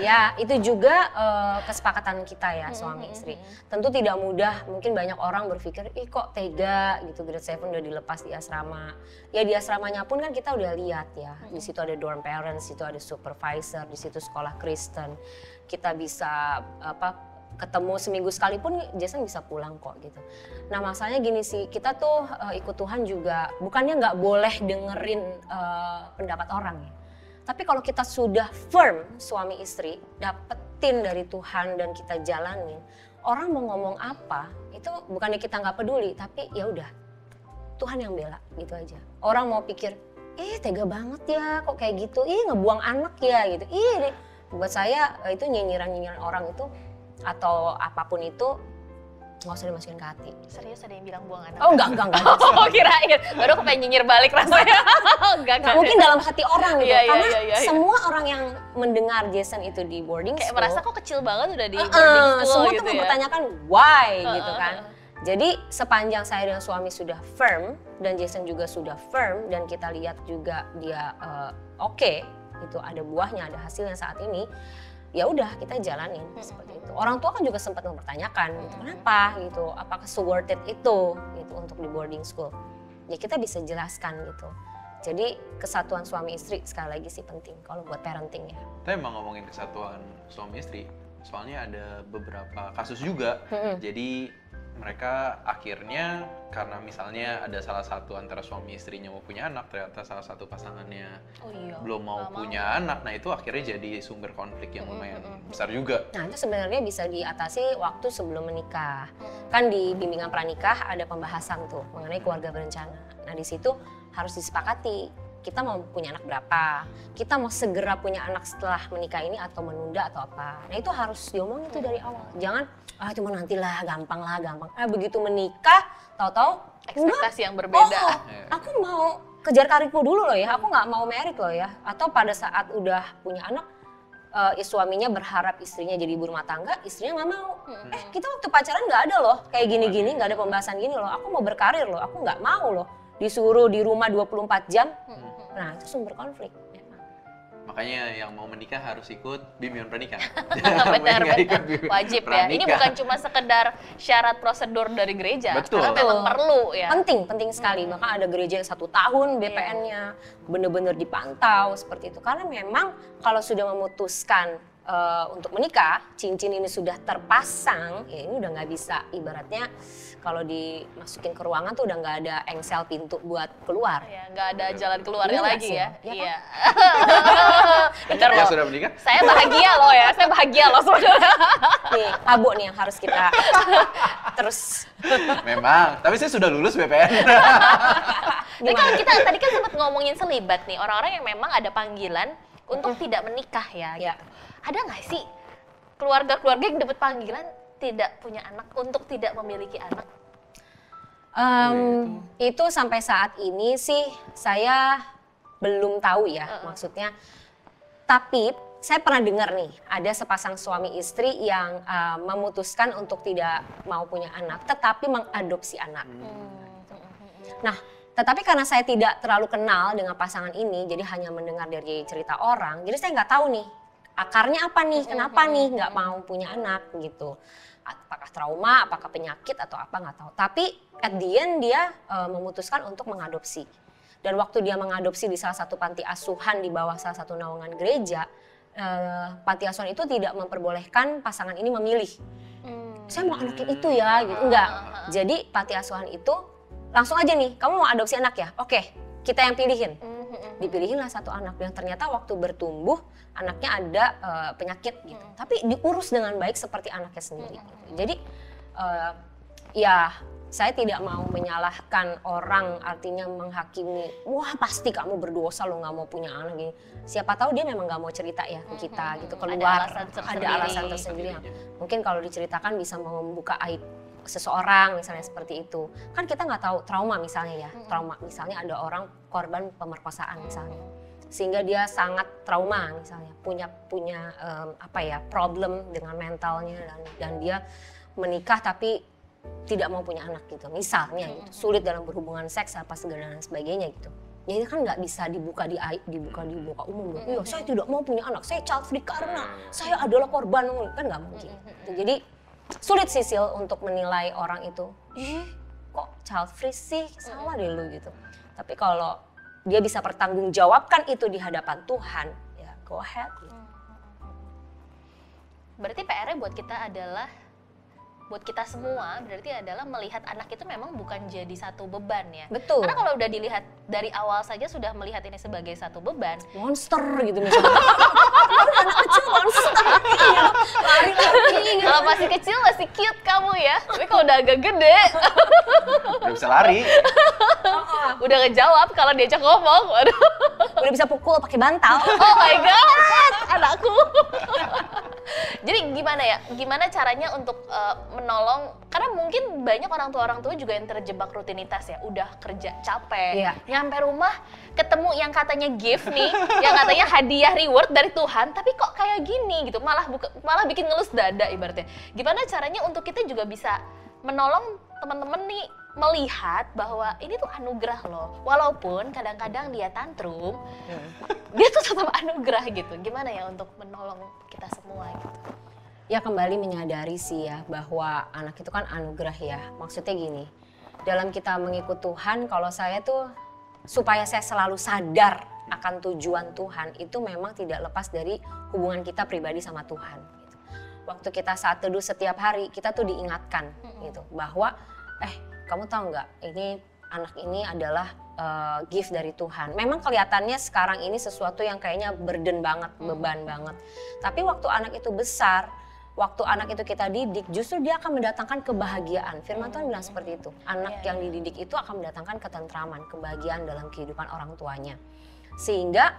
S3: Ya itu juga kesepakatan kita ya suami istri. Tentu tidak mudah, mungkin banyak orang berpikir, ih kok tega gitu, grade 7 udah dilepas di asrama. Ya di asramanya pun kan kita udah lihat ya, di situ ada dorm parents, di situ ada supervisor, di situ sekolah Kristen. Kita bisa ketemu seminggu sekali pun Jason bisa pulang kok gitu. Nah masalahnya gini sih, kita tuh ikut Tuhan juga bukannya nggak boleh dengerin pendapat orang ya. Tapi kalau kita sudah firm suami istri, dapetin dari Tuhan dan kita jalanin, orang mau ngomong apa itu bukannya kita nggak peduli, tapi ya udah Tuhan yang bela gitu aja. Orang mau pikir, tega banget ya kok kayak gitu, ngebuang anak ya gitu. Buat saya itu nyinyiran orang itu atau apapun itu nggak usah dimasukin ke hati.
S2: Serius ada yang bilang buang anak?
S3: Oh enggak.
S2: Oh kirain, baru aku pengen nyinyir balik rasanya. enggak.
S3: Mungkin dalam hati orang gitu, karena
S2: iya.
S3: semua orang yang mendengar Jason itu di boarding
S2: kayak
S3: school.
S2: merasa kok kecil banget udah di boarding school
S3: semua
S2: gitu
S3: tuh
S2: ya.
S3: mempertanyakan why gitu kan. Jadi sepanjang saya dan suami sudah firm dan Jason juga sudah firm dan kita lihat juga dia oke, itu ada buahnya, ada hasilnya saat ini. Ya udah kita jalanin seperti itu. Orang tua kan juga sempat mempertanyakan gitu, kenapa gitu, apakah so worth it itu gitu untuk di boarding school. Ya kita bisa jelaskan gitu. Jadi kesatuan suami istri sekali lagi sih penting kalau buat parenting ya.
S1: Kita emang ngomongin kesatuan suami istri, soalnya ada beberapa kasus juga. Jadi mereka akhirnya karena misalnya ada salah satu antara suami istrinya mau punya anak, ternyata salah satu pasangannya belum mau punya anak, nah itu akhirnya jadi sumber konflik yang lumayan besar juga.
S3: Nah itu sebenarnya bisa diatasi waktu sebelum menikah. Kan di bimbingan pranikah ada pembahasan tuh mengenai keluarga berencana. Nah di situ harus disepakati kita mau punya anak berapa, kita mau segera punya anak setelah menikah ini atau menunda atau apa. Nah itu harus diomongin tuh dari awal. Jangan cuma nantilah, gampang. Begitu menikah, tahu-tahu
S2: ekspektasi yang berbeda.
S3: Aku mau kejar karirku dulu loh ya, aku nggak mau merit loh ya. Atau pada saat udah punya anak, suaminya berharap istrinya jadi ibu rumah tangga, istrinya nggak mau. Kita waktu pacaran nggak ada loh kayak gini-gini, nggak ada pembahasan gini loh. Aku mau berkarir loh, aku nggak mau loh disuruh di rumah 24 jam. Nah itu sumber konflik.
S1: Makanya yang mau menikah harus ikut bimbingan pernikahan.
S2: Benar. Wajib ya. Ini bukan cuma sekedar syarat prosedur dari gereja.
S1: Betul.
S2: Karena memang perlu ya.
S3: Penting sekali. Bahkan ada gereja yang 1 tahun BPN-nya benar-benar dipantau seperti itu. Karena memang kalau sudah memutuskan untuk menikah, cincin ini sudah terpasang, ya ini udah nggak bisa ibaratnya kalau dimasukin ke ruangan tuh udah nggak ada engsel pintu buat keluar.
S2: Ya, nggak ada jalan keluarnya lagi ya. Iya.
S1: Benar loh. Sudah menikah?
S2: Saya bahagia loh ya, saya bahagia loh sebenarnya.
S3: Nih, Abu nih yang harus kita terus.
S1: Memang, tapi saya sudah lulus BPN.
S2: Tapi kalau kita tadi kan sempat ngomongin selibat nih, orang-orang yang memang ada panggilan untuk tidak menikah ya. Gitu. Ada nggak sih keluarga-keluarga yang dapat panggilan tidak punya anak untuk tidak memiliki anak?
S3: Itu sampai saat ini sih saya belum tahu ya maksudnya. Tapi saya pernah dengar nih ada sepasang suami istri yang memutuskan untuk tidak mau punya anak tetapi mengadopsi anak. Nah tetapi karena saya tidak terlalu kenal dengan pasangan ini, jadi hanya mendengar dari cerita orang, jadi saya nggak tahu nih akarnya apa nih, kenapa nih nggak mau punya anak gitu. Apakah trauma, apakah penyakit atau apa nggak tahu. Tapi at the end dia memutuskan untuk mengadopsi. Dan waktu dia mengadopsi di salah satu panti asuhan di bawah salah satu naungan gereja, panti asuhan itu tidak memperbolehkan pasangan ini memilih. Saya mau anak yang itu ya, gitu. Enggak. Jadi panti asuhan itu langsung aja nih, kamu mau adopsi anak ya? Oke, kita yang pilihin. Dipilihinlah satu anak yang ternyata waktu bertumbuh anaknya ada penyakit gitu. Tapi diurus dengan baik seperti anaknya sendiri. Gitu. Jadi ya saya tidak mau menyalahkan orang artinya menghakimi, wah pasti kamu berdosa lo nggak mau punya anak gini. Siapa tahu dia memang nggak mau cerita ya ke kita gitu, keluar ada alasan tersendiri. Mungkin kalau diceritakan bisa membuka aib seseorang misalnya seperti itu. Kan kita nggak tahu trauma misalnya ya, trauma misalnya ada orang korban pemerkosaan misalnya. Sehingga dia sangat trauma misalnya, punya problem dengan mentalnya dan dia menikah tapi tidak mau punya anak gitu, misalnya gitu, sulit dalam berhubungan seks apa segala dan sebagainya gitu. Ya itu kan nggak bisa dibuka di muka umum. Iya, saya tidak mau punya anak, saya child free karena saya adalah korban, kan nggak mungkin. Jadi sulit sih Sil untuk menilai orang itu. Kok child free sih, salah deh lu gitu. Tapi kalau dia bisa pertanggungjawabkan itu di hadapan Tuhan, ya go ahead. Gitu.
S2: Berarti PR-nya buat kita adalah, buat kita semua berarti adalah melihat anak itu memang bukan jadi satu beban ya.
S3: Betul.
S2: Karena kalau udah dilihat dari awal saja sudah melihat ini sebagai satu beban.
S3: Monster gitu misalnya. Anak kecil monster. Lari-lari.
S2: Kalau masih kecil masih cute kamu ya. Tapi kalau udah agak gede.
S1: Udah bisa lari.
S2: Udah ngejawab kalau diajak ngomong. Waduh.
S3: Udah bisa pukul pakai bantal.
S2: Oh my god, anakku. Jadi gimana ya? Gimana caranya untuk menolong? Karena mungkin banyak orang tua juga yang terjebak rutinitas ya. Udah kerja capek, nyampe rumah ketemu yang katanya gift nih, yang katanya hadiah reward dari Tuhan, tapi kok kayak gini gitu, malah bikin ngelus dada ibaratnya. Gimana caranya untuk kita juga bisa menolong teman-teman nih melihat bahwa ini tuh anugerah loh, walaupun kadang-kadang dia tantrum, dia tuh tetap anugerah gitu. Gimana ya untuk menolong kita semua gitu?
S3: Ya kembali menyadari sih ya bahwa anak itu kan anugerah ya. Maksudnya gini, dalam kita mengikut Tuhan, kalau saya tuh supaya saya selalu sadar akan tujuan Tuhan itu memang tidak lepas dari hubungan kita pribadi sama Tuhan. Gitu. Waktu kita saat teduh setiap hari, kita tuh diingatkan gitu bahwa kamu tahu nggak, ini anak ini adalah gift dari Tuhan. Memang kelihatannya sekarang ini sesuatu yang kayaknya burden banget, beban banget. Tapi waktu anak itu besar, waktu anak itu kita didik, justru dia akan mendatangkan kebahagiaan. Firman Tuhan bilang seperti itu. Anak yang dididik itu akan mendatangkan ketentraman, kebahagiaan dalam kehidupan orang tuanya. Sehingga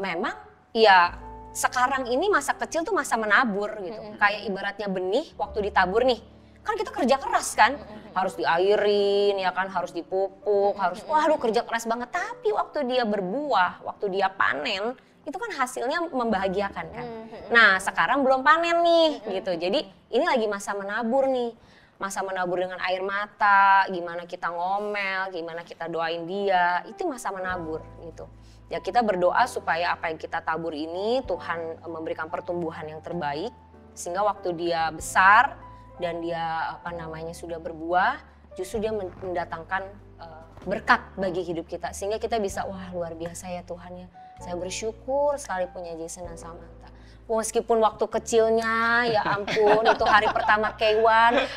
S3: memang ya sekarang ini masa kecil tuh masa menabur gitu. Kayak ibaratnya benih waktu ditabur nih. Kan kita kerja keras kan, harus diairin, ya kan, harus dipupuk, waduh kerja keras banget. Tapi waktu dia berbuah, waktu dia panen, itu kan hasilnya membahagiakan kan. Nah sekarang belum panen nih gitu, jadi ini lagi masa menabur nih. Masa menabur dengan air mata, gimana kita ngomel, gimana kita doain dia, itu masa menabur gitu. Ya kita berdoa supaya apa yang kita tabur ini Tuhan memberikan pertumbuhan yang terbaik, sehingga waktu dia besar, dan dia sudah berbuah, justru dia mendatangkan berkat bagi hidup kita, sehingga kita bisa wah luar biasa ya Tuhan ya, saya bersyukur sekali punya Jason dan Samantha. Meskipun waktu kecilnya ya ampun itu hari pertama K1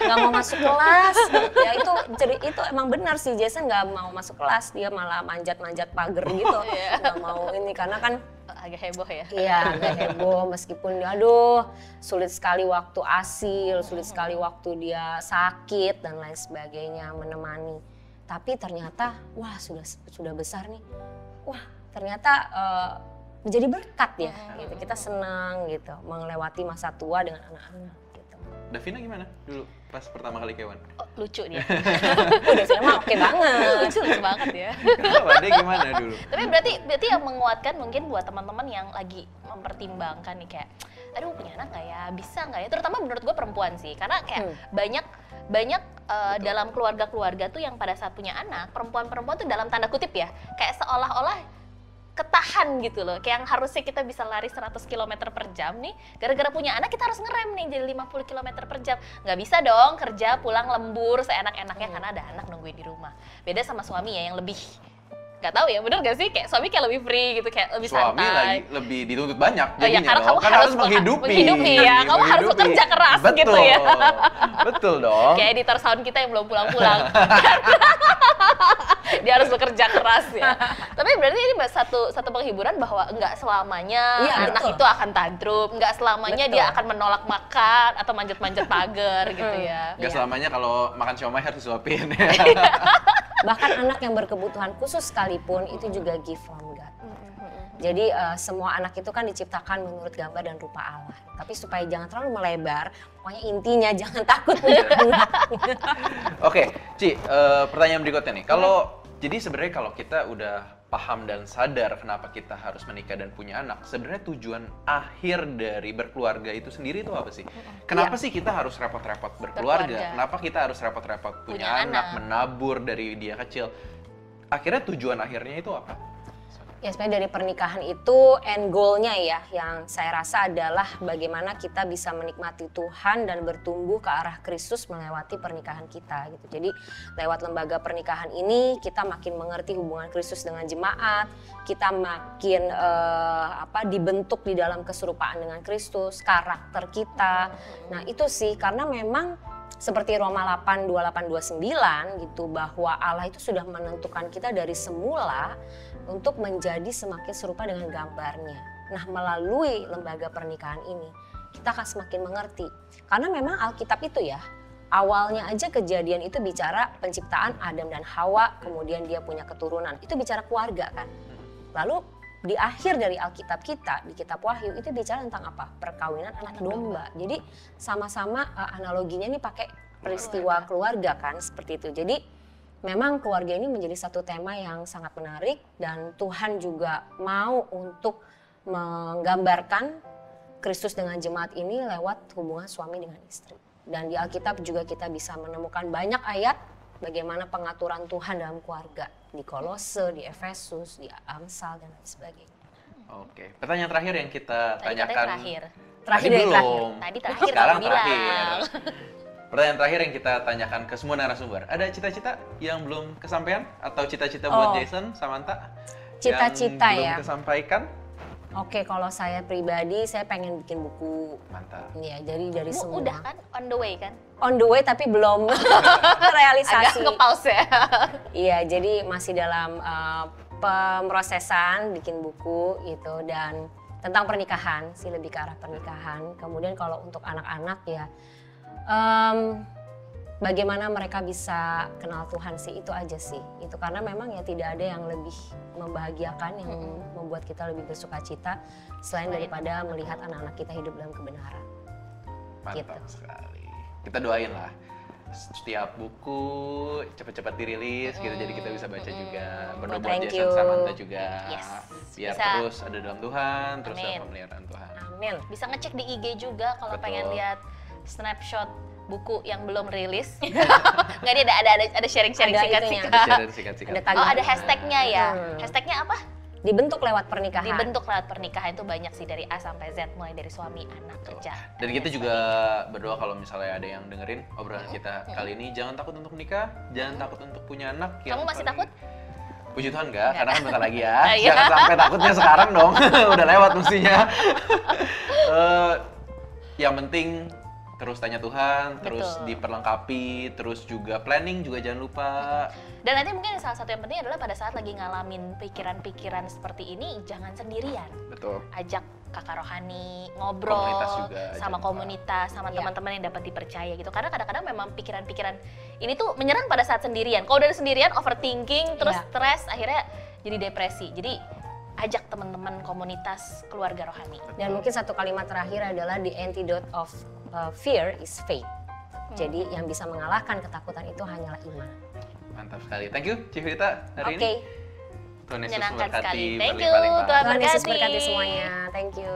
S3: nggak mau masuk kelas ya, itu emang benar sih, Jason nggak mau masuk kelas, dia malah manjat-manjat pagar gitu, nggak mau ini karena kan
S2: agak heboh ya.
S3: Iya, agak heboh meskipun aduh sulit sekali waktu ASIL, sulit sekali waktu dia sakit dan lain sebagainya menemani. Tapi ternyata wah sudah besar nih. Wah, ternyata menjadi berkat ya gitu. Kita senang gitu melewati masa tua dengan anak-anak gitu.
S1: Davina gimana dulu pas pertama kali K1?
S2: Oh, lucu dia.
S3: Davina mah oke banget.
S2: lucu banget ya.
S1: Dia gimana dulu?
S2: Tapi berarti yang menguatkan mungkin buat teman-teman yang lagi mempertimbangkan nih kayak, aduh punya anak nggak ya, bisa nggak ya? Terutama menurut gue perempuan sih, karena kayak banyak dalam keluarga-keluarga tuh yang pada saat punya anak, perempuan-perempuan tuh dalam tanda kutip ya, kayak seolah-olah ketahan gitu loh, kayak yang harusnya kita bisa lari 100 km per jam nih, gara-gara punya anak kita harus ngerem nih jadi 50 km per jam. Nggak bisa dong kerja pulang lembur seenak-enaknya karena ada anak nungguin di rumah. Beda sama suami ya yang lebih, nggak tahu ya, bener gak sih? Kayak suami kayak lebih free gitu, kayak lebih
S1: suami
S2: santai.
S1: Suami lebih dituntut banyak
S2: ya, karena kamu
S1: kan harus menghidupi
S2: ya, kamu harus bekerja keras.
S1: Betul.
S2: Gitu ya.
S1: Betul dong.
S2: Kayak editor sound kita yang belum pulang-pulang. Dia harus bekerja keras ya. Tapi berarti ini satu penghiburan bahwa enggak selamanya anak itu akan tantrum, enggak selamanya dia akan menolak makan atau manjat-manjat pagar gitu ya.
S1: Enggak selamanya kalau makan siomay harus disuapin.
S3: Bahkan anak yang berkebutuhan khusus sekalipun itu juga gift from God. Jadi semua anak itu kan diciptakan menurut gambar dan rupa Allah. Tapi supaya jangan terlalu melebar, pokoknya intinya jangan takut punya anak.
S1: Oke, Ci, pertanyaan berikutnya nih. Jadi sebenarnya kalau kita udah paham dan sadar kenapa kita harus menikah dan punya anak, sebenarnya tujuan akhir dari berkeluarga itu sendiri itu apa sih? Kenapa sih kita harus repot-repot berkeluarga? Kenapa kita harus repot-repot punya anak, menabur dari dia kecil? Akhirnya tujuan akhirnya itu apa?
S3: Ya sebenarnya dari pernikahan itu end goal-nya ya, yang saya rasa adalah bagaimana kita bisa menikmati Tuhan dan bertumbuh ke arah Kristus melewati pernikahan kita gitu. Jadi lewat lembaga pernikahan ini kita makin mengerti hubungan Kristus dengan jemaat, kita makin dibentuk di dalam keserupaan dengan Kristus, karakter kita. Nah itu sih, karena memang seperti Roma 8:28-29 gitu, bahwa Allah itu sudah menentukan kita dari semula untuk menjadi semakin serupa dengan gambarnya. Nah melalui lembaga pernikahan ini kita akan semakin mengerti. Karena memang Alkitab itu ya, awalnya aja kejadian itu bicara penciptaan Adam dan Hawa, kemudian dia punya keturunan, itu bicara keluarga kan. Lalu di akhir dari Alkitab kita, di kitab Wahyu itu bicara tentang apa? Perkawinan anak domba. Jadi sama-sama analoginya nih pakai peristiwa keluarga kan, seperti itu. Jadi memang keluarga ini menjadi satu tema yang sangat menarik, dan Tuhan juga mau untuk menggambarkan Kristus dengan jemaat ini lewat hubungan suami dengan istri. Dan di Alkitab juga kita bisa menemukan banyak ayat bagaimana pengaturan Tuhan dalam keluarga. Di Kolose, di Efesus, di Amsal, dan lain sebagainya.
S1: Oke, pertanyaan terakhir yang kita tanyakan.
S3: Terakhir dari
S1: belum.
S2: Tadi terakhir.
S1: Sekarang terakhir. Pertanyaan terakhir yang kita tanyakan ke semua narasumber. Ada cita-cita yang belum kesampaian? Atau cita-cita buat Jason, Samantha?
S3: Cita-cita
S1: yang
S3: ya?
S1: belum kesampaikan?
S3: Oke, kalau saya pribadi, saya pengen bikin buku.
S1: Mantap.
S3: Iya, jadi dari semua.
S2: Udah kan? On the way kan?
S3: On the way tapi belum realisasi.
S2: Agak nge-pause ya?
S3: Iya, jadi masih dalam pemrosesan bikin buku gitu, dan tentang pernikahan sih, lebih ke arah pernikahan. Kemudian kalau untuk anak-anak ya, bagaimana mereka bisa kenal Tuhan sih, itu aja sih. Itu karena memang ya tidak ada yang lebih membahagiakan, yang membuat kita lebih bersuka cita selain daripada melihat anak-anak kita hidup dalam kebenaran.
S1: Mantap
S3: Gitu.
S1: sekali. Kita doain lah setiap buku cepat-cepat dirilis gitu, jadi kita bisa baca juga. Berdoa buat
S3: Thank
S1: Jason
S3: you.
S1: Samantha juga.
S2: Yes.
S1: Biar
S2: Bisa.
S1: terus ada dalam Tuhan, terus
S2: Amin.
S1: dalam pemeliharaan Tuhan.
S3: Amin.
S2: Bisa ngecek di IG juga kalau
S1: Betul.
S2: pengen lihat snapshot buku yang belum rilis. Nggak, dia ada sharing-sharing
S3: Ada
S2: singkat-singkat.
S3: itunya.
S1: Share singkat-singkat.
S3: Ada
S2: Oh, ada
S3: tagihan.
S2: hashtagnya ya. Hashtagnya apa?
S3: Dibentuk lewat pernikahan.
S2: Dibentuk lewat pernikahan, itu banyak sih, dari A sampai Z, mulai dari suami, anak, kerja.
S1: Dan kita juga berdoa kalau misalnya ada yang dengerin obrolan kita kali ini, jangan takut untuk menikah, jangan takut untuk punya anak.
S2: Kamu masih takut?
S1: Puji Tuhan enggak, karena kan bentar lagi ya.
S2: Iya.
S1: Jangan sampai takutnya sekarang dong, udah lewat mestinya. Yang penting terus tanya Tuhan, terus
S2: Betul.
S1: diperlengkapi, terus juga planning juga jangan lupa.
S2: Dan nanti mungkin salah satu yang penting adalah pada saat lagi ngalamin pikiran-pikiran seperti ini, jangan sendirian.
S1: Betul.
S2: Ajak kakak rohani, ngobrol
S1: Komunitas juga,
S2: sama
S1: jangan lupa.
S2: komunitas, sama
S3: Iya.
S2: teman-teman yang dapat dipercaya gitu. Karena kadang-kadang memang pikiran-pikiran ini tuh menyerang pada saat sendirian. Kalau dari sendirian, overthinking, terus
S3: Iya.
S2: stres, akhirnya jadi depresi. Jadi ajak teman-teman komunitas keluarga rohani.
S3: Dan mungkin satu kalimat terakhir adalah the antidote of fear is faith. Jadi yang bisa mengalahkan ketakutan itu hanyalah iman.
S1: Mantap sekali. Thank you Civita hari
S3: Oke,
S1: ini. Tuhan Yesus
S2: Menyenangkan
S1: memberkati
S2: sekali. Thank you,
S1: berlimpah-limpah.
S2: Tuhan
S3: Tuhan Yesus
S2: berkati.
S3: berkati semuanya. Thank you.